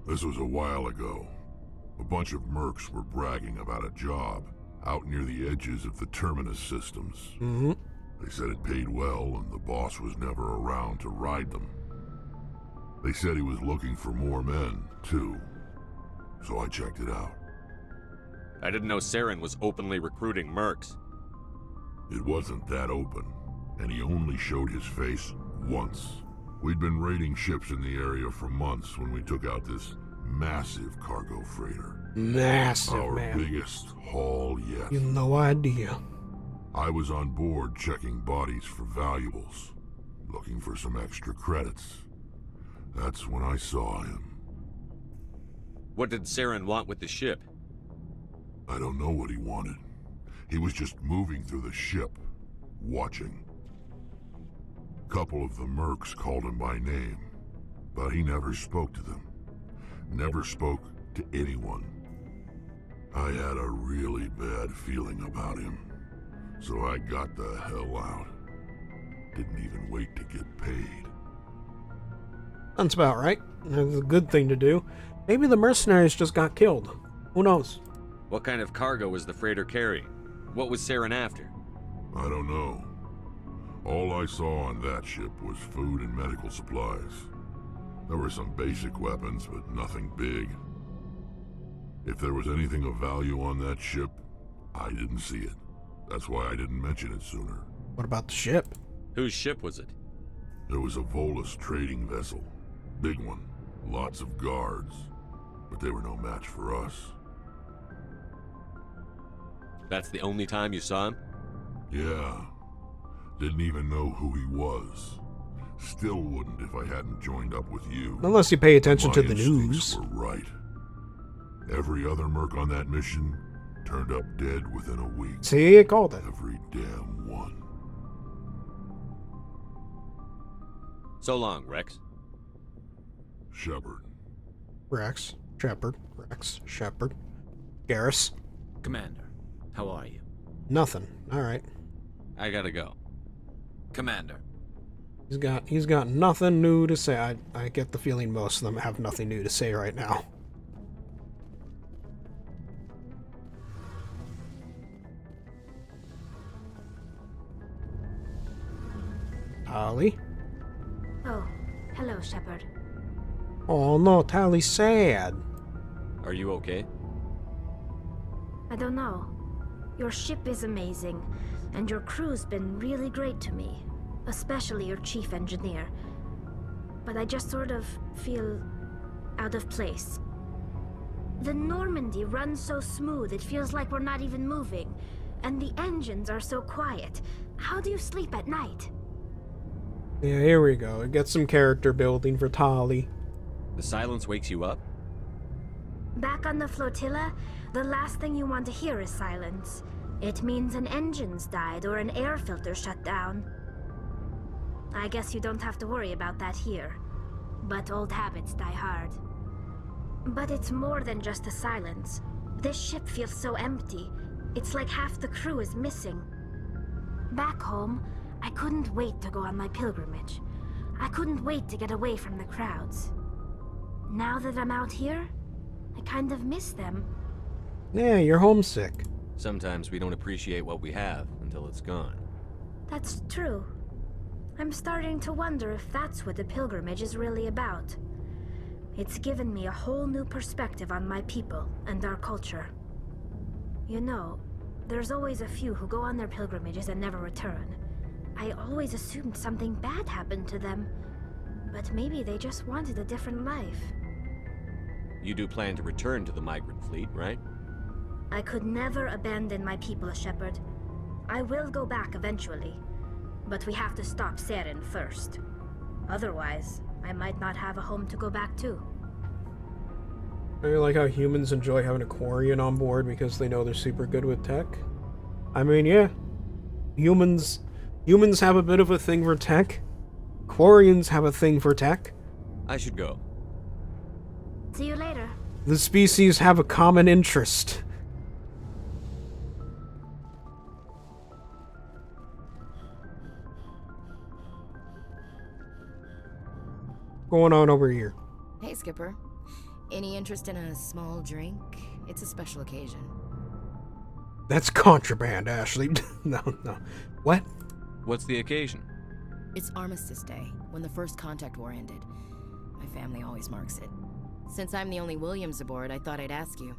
S4: This was a while ago. A bunch of mercs were bragging about a job out near the edges of the Terminus systems.
S1: Mm-hmm.
S4: They said it paid well and the boss was never around to ride them. They said he was looking for more men, too. So I checked it out.
S5: I didn't know Saren was openly recruiting mercs.
S4: It wasn't that open, and he only showed his face once. We'd been raiding ships in the area for months when we took out this massive cargo freighter.
S1: Massive,
S4: Our
S1: man.
S4: biggest haul yet.
S1: You have no idea.
S4: I was on board checking bodies for valuables, looking for some extra credits. That's when I saw him.
S5: What did Saren want with the ship?
S4: I don't know what he wanted. He was just moving through the ship, watching. Couple of the mercs called him by name, but he never spoke to them. Never spoke to anyone. I had a really bad feeling about him, so I got the hell out. Didn't even wait to get paid.
S1: That's about right. That's a good thing to do. Maybe the mercenaries just got killed. Who knows?
S5: What kind of cargo was the freighter carrying? What was Saren after?
S4: I don't know. All I saw on that ship was food and medical supplies. There were some basic weapons, but nothing big. If there was anything of value on that ship, I didn't see it. That's why I didn't mention it sooner.
S1: What about the ship?
S5: Whose ship was it?
S4: There was a Volus trading vessel. Big one. Lots of guards. But they were no match for us.
S5: That's the only time you saw him?
S4: Yeah. Didn't even know who he was. Still wouldn't if I hadn't joined up with you.
S1: Unless you pay attention
S4: My
S1: to the
S4: instincts
S1: news.
S4: Were right. Every other merc on that mission turned up dead within a week.
S1: See, I called it.
S4: Every damn one.
S5: So long, Rex.
S4: Shepard.
S1: Rex. Shepard. Rex. Shepard. Garrus.
S13: Commander, how are you?
S1: Nothing. Alright.
S5: I gotta go.
S13: Commander.
S1: He's got nothing new to say. I get the feeling most of them have nothing new to say right now. Holly?
S6: Oh,
S8: Shepard.
S1: Oh no, Tally's sad.
S5: Are you okay?
S8: I don't know. Your ship is amazing, and your crew's been really great to me, especially your chief engineer. But I just sort of feel out of place. The Normandy runs so smooth it feels like we're not even moving, and the engines are so quiet. How do you sleep at night?
S1: Yeah, here we go. Get some character building for Tali.
S5: The silence wakes you up?
S8: Back on the flotilla, the last thing you want to hear is silence. It means an engine's died or an air filter shut down. I guess you don't have to worry about that here. But old habits die hard. But it's more than just the silence. This ship feels so empty. It's like half the crew is missing. Back home, I couldn't wait to go on my pilgrimage. I couldn't wait to get away from the crowds. Now that I'm out here, I kind of miss them.
S1: Yeah, you're homesick.
S5: Sometimes we don't appreciate what we have until it's gone.
S8: That's true. I'm starting to wonder if that's what the pilgrimage is really about. It's given me a whole new perspective on my people and our culture. You know, there's always a few who go on their pilgrimages and never return. I always assumed something bad happened to them, but maybe they just wanted a different life.
S5: You do plan to return to the migrant fleet, right?
S8: I could never abandon my people, Shepard. I will go back eventually, but we have to stop Saren first. Otherwise, I might not have a home to go back to.
S1: I like how humans enjoy having a Quarian on board because they know they're super good with tech. I mean, yeah. Humans have a bit of a thing for tech. Quarians have a thing for tech.
S5: I should go.
S8: See you later.
S1: The species have a common interest. Going on over here?
S9: Hey, Skipper. Any interest in a small drink? It's a special occasion.
S1: That's contraband, Ashley. No. What?
S5: What's the occasion?
S9: It's Armistice Day, when the first contact war ended. My family always marks it. Since I'm the only Williams aboard, I thought I'd ask you.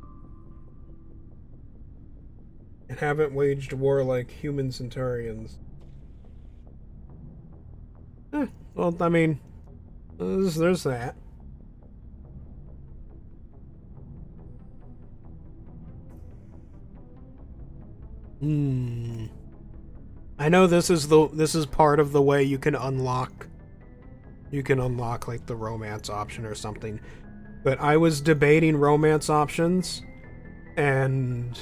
S1: And haven't waged war like human Centurions. Well, I mean, there's that. I know this is part of the way you can unlock like the romance option or something. But I was debating romance options, and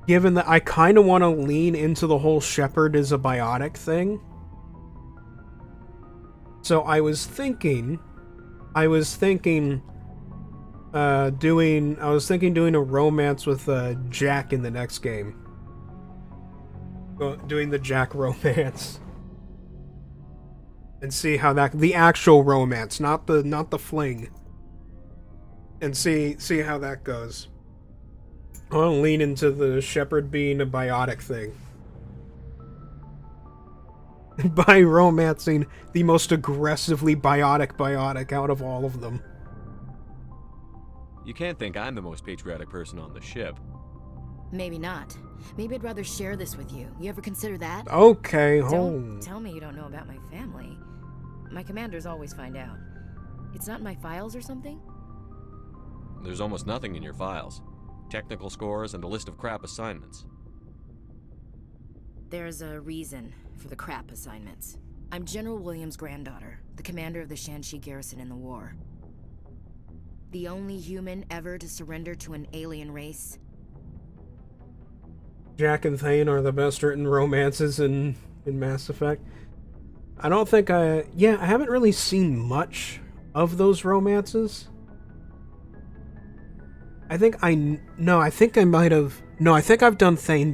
S1: given that I kind of want to lean into the whole Shepard is a biotic thing. So I was thinking doing a romance with Jack in the next game. Doing the Jack romance. And see how the actual romance, not the fling. And see how that goes. I want to lean into the Shepard being a biotic thing. By romancing the most aggressively biotic out of all of them.
S5: You can't think I'm the most patriotic person on the ship.
S9: Maybe not. Maybe I'd rather share this with you. You ever consider that?
S1: Okay,
S9: Don't tell me you don't know about my family. My commanders always find out. It's not in my files or something?
S5: There's almost nothing in your files. Technical scores and a list of crap assignments.
S9: There's a reason for the crap assignments. I'm General Williams' granddaughter, the commander of the Shanxi garrison in the war. The only human ever to surrender to an alien race.
S1: Jack and Thane are the best written romances in Mass Effect. I don't think I haven't really seen much of those romances. I think I've done Thane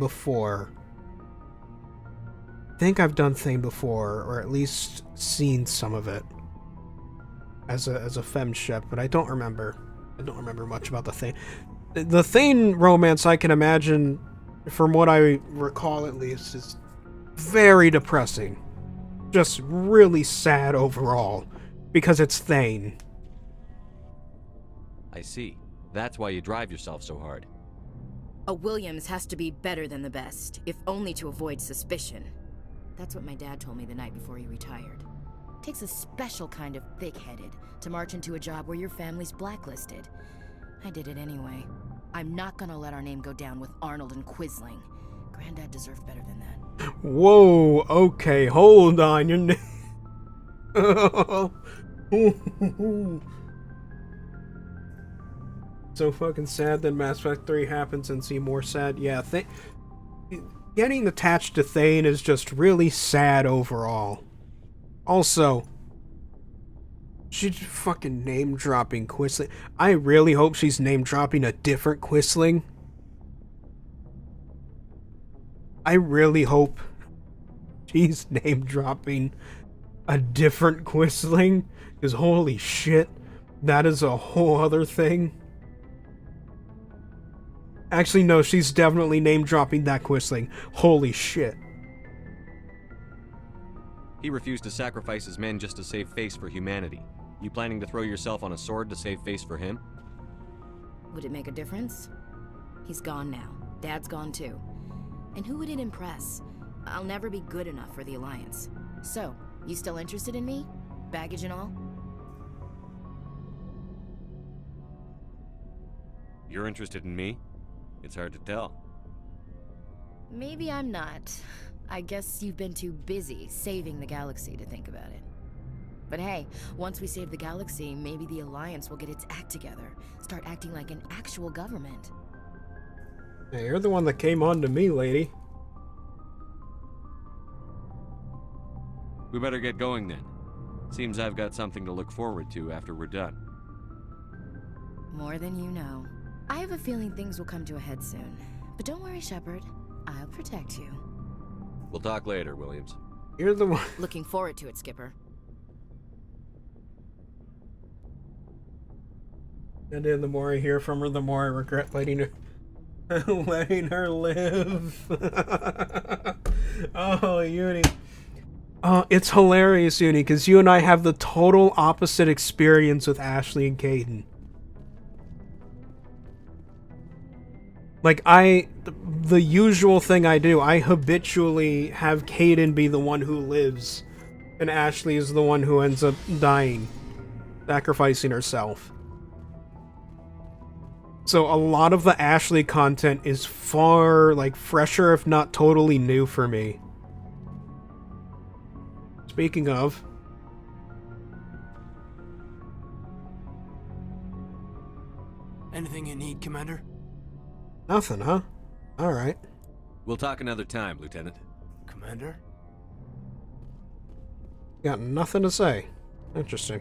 S1: before. Or at least seen some of it as a femme ship, but I don't remember much about the Thane. The Thane romance, I can imagine, from what I recall at least, is very depressing. Just really sad overall. Because it's Thane.
S5: I see. That's why you drive yourself so hard.
S9: A Williams has to be better than the best, if only to avoid suspicion. That's what my dad told me the night before he retired. Takes a special kind of thick-headed to march into a job where your family's blacklisted. I did it anyway. I'm not gonna let our name go down with Arnold and Quisling. Granddad deserved better than that.
S1: Whoa, okay, hold on. Your So fucking sad that Mass Effect 3 happens and see more sad. Yeah, getting attached to Thane is just really sad overall. Also, she's fucking name-dropping Quisling. I really hope she's name-dropping a different Quisling. I really hope she's name-dropping a different Quisling. Because holy shit, that is a whole other thing. Actually, no, she's definitely name-dropping that Quisling. Holy shit.
S5: He refused to sacrifice his men just to save face for humanity. You planning to throw yourself on a sword to save face for him?
S9: Would it make a difference? He's gone now. Dad's gone too. And who would it impress? I'll never be good enough for the Alliance. So, you still interested in me? Baggage and all?
S5: You're interested in me? It's hard to tell.
S9: Maybe I'm not. I guess you've been too busy saving the galaxy to think about it. But hey, once we save the galaxy, maybe the Alliance will get its act together. Start acting like an actual government.
S1: Hey, you're the one that came on to me, lady.
S5: We better get going then. Seems I've got something to look forward to after we're done.
S9: More than you know. I have a feeling things will come to a head soon. But don't worry, Shepard. I'll protect you.
S5: We'll talk later, Williams.
S1: You're the one.
S9: Looking forward to it, Skipper.
S1: And then the more I hear from her, the more I regret letting her live. Oh, Uni. It's hilarious, Uni, because you and I have the total opposite experience with Ashley and Caden. Like, the usual thing I do, I habitually have Caden be the one who lives, and Ashley is the one who ends up dying, sacrificing herself. So a lot of the Ashley content is far, like, fresher, if not totally new for me. Speaking of...
S11: Anything you need, Commander?
S1: Nothing, huh? Alright.
S5: We'll talk another time, Lieutenant.
S11: Commander?
S1: Got nothing to say. Interesting.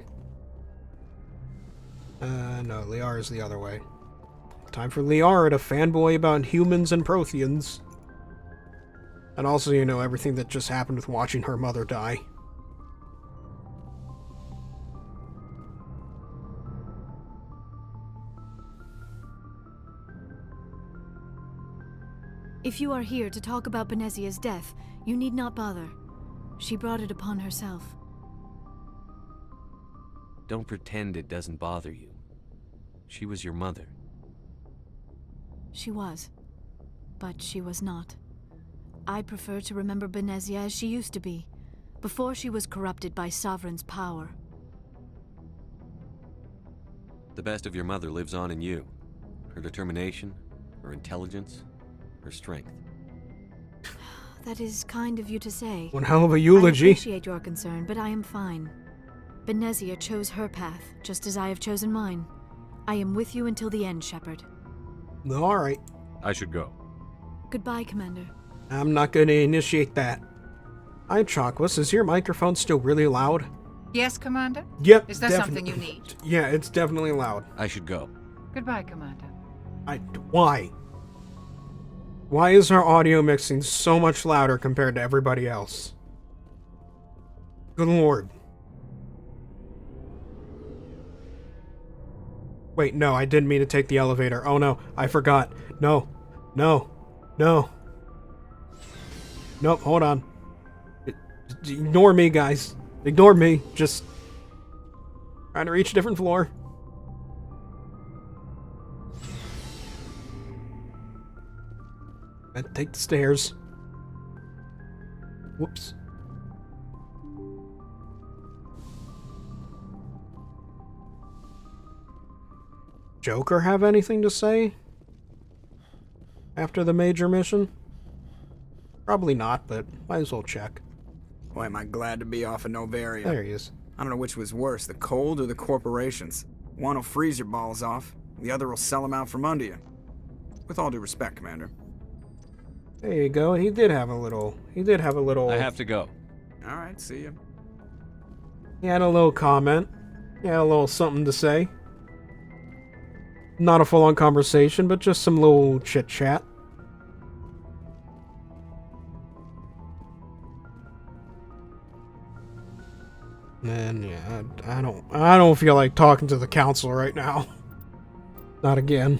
S1: No, Liara's the other way. Time for Liara to fanboy about humans and Protheans. And also, you know, everything that just happened with watching her mother die.
S6: If you are here to talk about Benezia's death, you need not bother. She brought it upon herself.
S5: Don't pretend it doesn't bother you. She was your mother.
S6: She was. But she was not. I prefer to remember Benezia as she used to be, before she was corrupted by Sovereign's power.
S5: The best of your mother lives on in you. Her determination, her intelligence, her strength.
S6: That is kind of you to say.
S1: One hell of a eulogy.
S6: I appreciate your concern, but I am fine. Benezia chose her path, just as I have chosen mine. I am with you until the end, Shepard.
S1: Alright.
S5: I should go.
S6: Goodbye, Commander.
S1: I'm not going to initiate that. Hi, Chockless. Is your microphone still really loud?
S12: Yes, Commander?
S1: Yep.
S12: Is there something you need?
S1: Yeah, it's definitely loud.
S5: I should go.
S12: Goodbye, Commander.
S1: Why? Why is our audio mixing so much louder compared to everybody else? Good lord. Wait, no, I didn't mean to take the elevator. Oh no, I forgot. No. No. No. Nope, hold on. Ignore me, guys. Ignore me. Just... Trying to reach a different floor. And take the stairs. Whoops. Joker have anything to say? After the major mission? Probably not, but might as well check.
S14: Boy, am I glad to be off of Novaria.
S1: There he is.
S14: I don't know which was worse, the cold or the corporations. One will freeze your balls off, the other will sell them out from under you. With all due respect, Commander.
S1: There you go. He did have a little...
S5: I have to go.
S14: Alright, see you.
S1: He had a little comment. He had a little something to say. Not a full-on conversation, but just some little chit-chat. And yeah, I don't feel like talking to the council right now. Not again.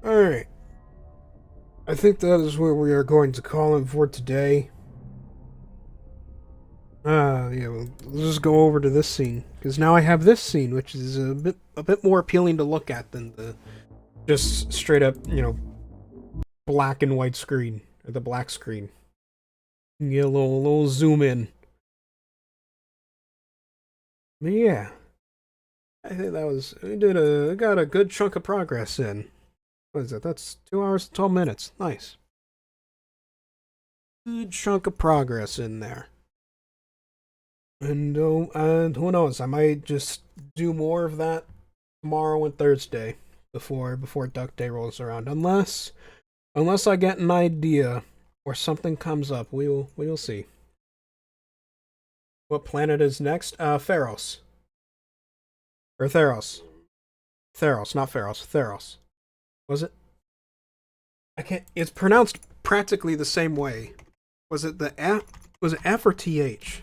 S1: Alright. I think that is where we are going to call him for today. Yeah, we'll just go over to this scene. Because now I have this scene, which is a bit more appealing to look at than the just straight up, you know, black and white screen. Or the black screen. Get a little zoom in. But yeah. I think that was, we got a good chunk of progress in. What is it? That's 2 hours and 12 minutes. Nice. Good chunk of progress in there. And who knows? I might just do more of that tomorrow and Thursday before Duck Day rolls around. Unless I get an idea or something comes up, we will see. What planet is next? Theros. Or Theros. Theros, not Pharos. Theros. Was it? I can't. It's pronounced practically the same way. Was it the F? Was it F or TH?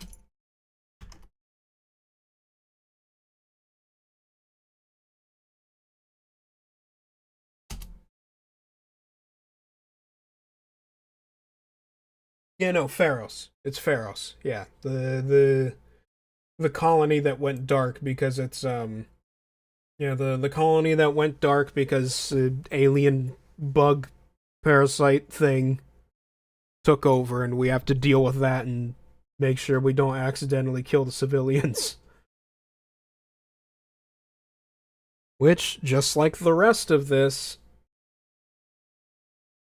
S1: Yeah, no, Pharos. It's Pharos. Yeah, the colony that went dark because it's yeah, the colony that went dark because alien bug parasite thing took over, and we have to deal with that and make sure we don't accidentally kill the civilians. Which, just like the rest of this,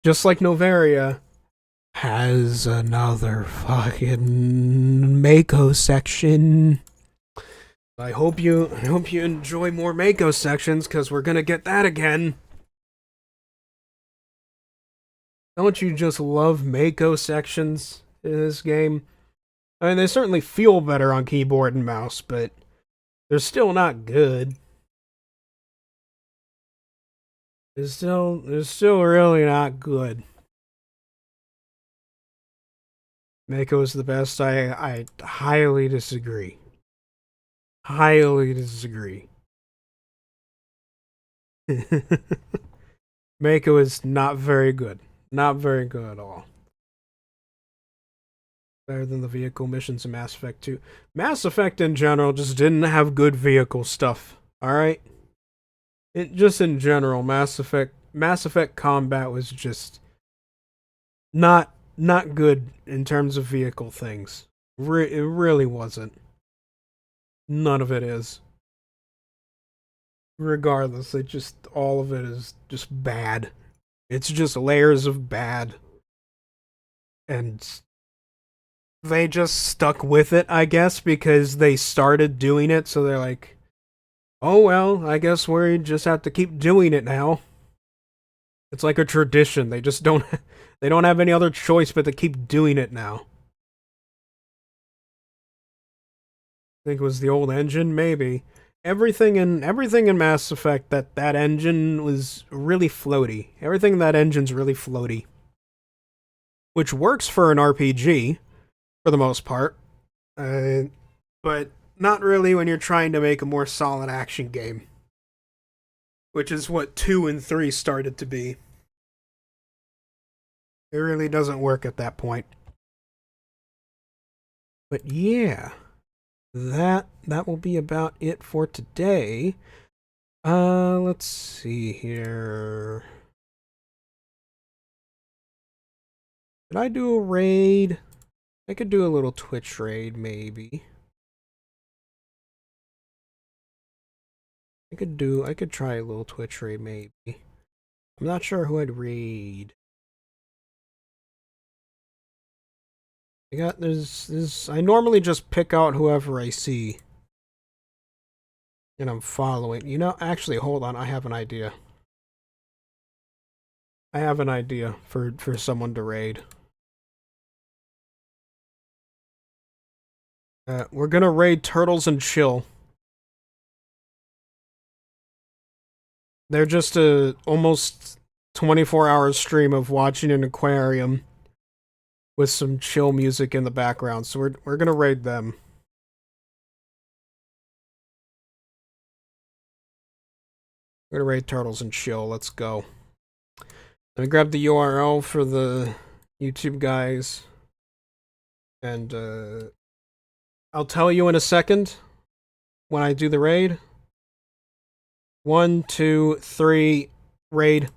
S1: just like Novaria, has another fucking Mako section. I hope you enjoy more Mako sections, because we're gonna get that again. Don't you just love Mako sections in this game? I mean, they certainly feel better on keyboard and mouse, but they're still not good. They're still really not good. Mako is the best. I highly disagree. Highly disagree. Mako is not very good. Not very good at all. Better than the vehicle missions in Mass Effect 2. Mass Effect in general just didn't have good vehicle stuff. Alright? Just in general, Mass Effect combat was just not good in terms of vehicle things. It really wasn't. None of it is. Regardless, all of it is just bad. It's just layers of bad. And they just stuck with it, I guess, because they started doing it, so they're like, oh well, I guess we just have to keep doing it now. It's like a tradition. They just don't have any other choice but to keep doing it now. I think it was the old engine, maybe. Everything in Mass Effect, that engine was really floaty. Everything in that engine's really floaty. Which works for an RPG, for the most part. But not really when you're trying to make a more solid action game. Which is what 2 and 3 started to be. It really doesn't work at that point. But yeah, that will be about it for today. Let's see here. Did I do a raid? I could do a little Twitch raid, maybe. I could try a little Twitch raid, maybe. I'm not sure who I'd raid. I normally just pick out whoever I see. And I'm following. You know, actually, hold on, I have an idea. I have an idea for someone to raid. We're gonna raid Turtles and Chill. They're just a almost 24-hour stream of watching an aquarium with some chill music in the background. So we're gonna raid them. We're gonna raid Turtles and Chill. Let's go. Let me grab the URL for the YouTube guys. And I'll tell you in a second when I do the raid. 1, 2, 3, raid.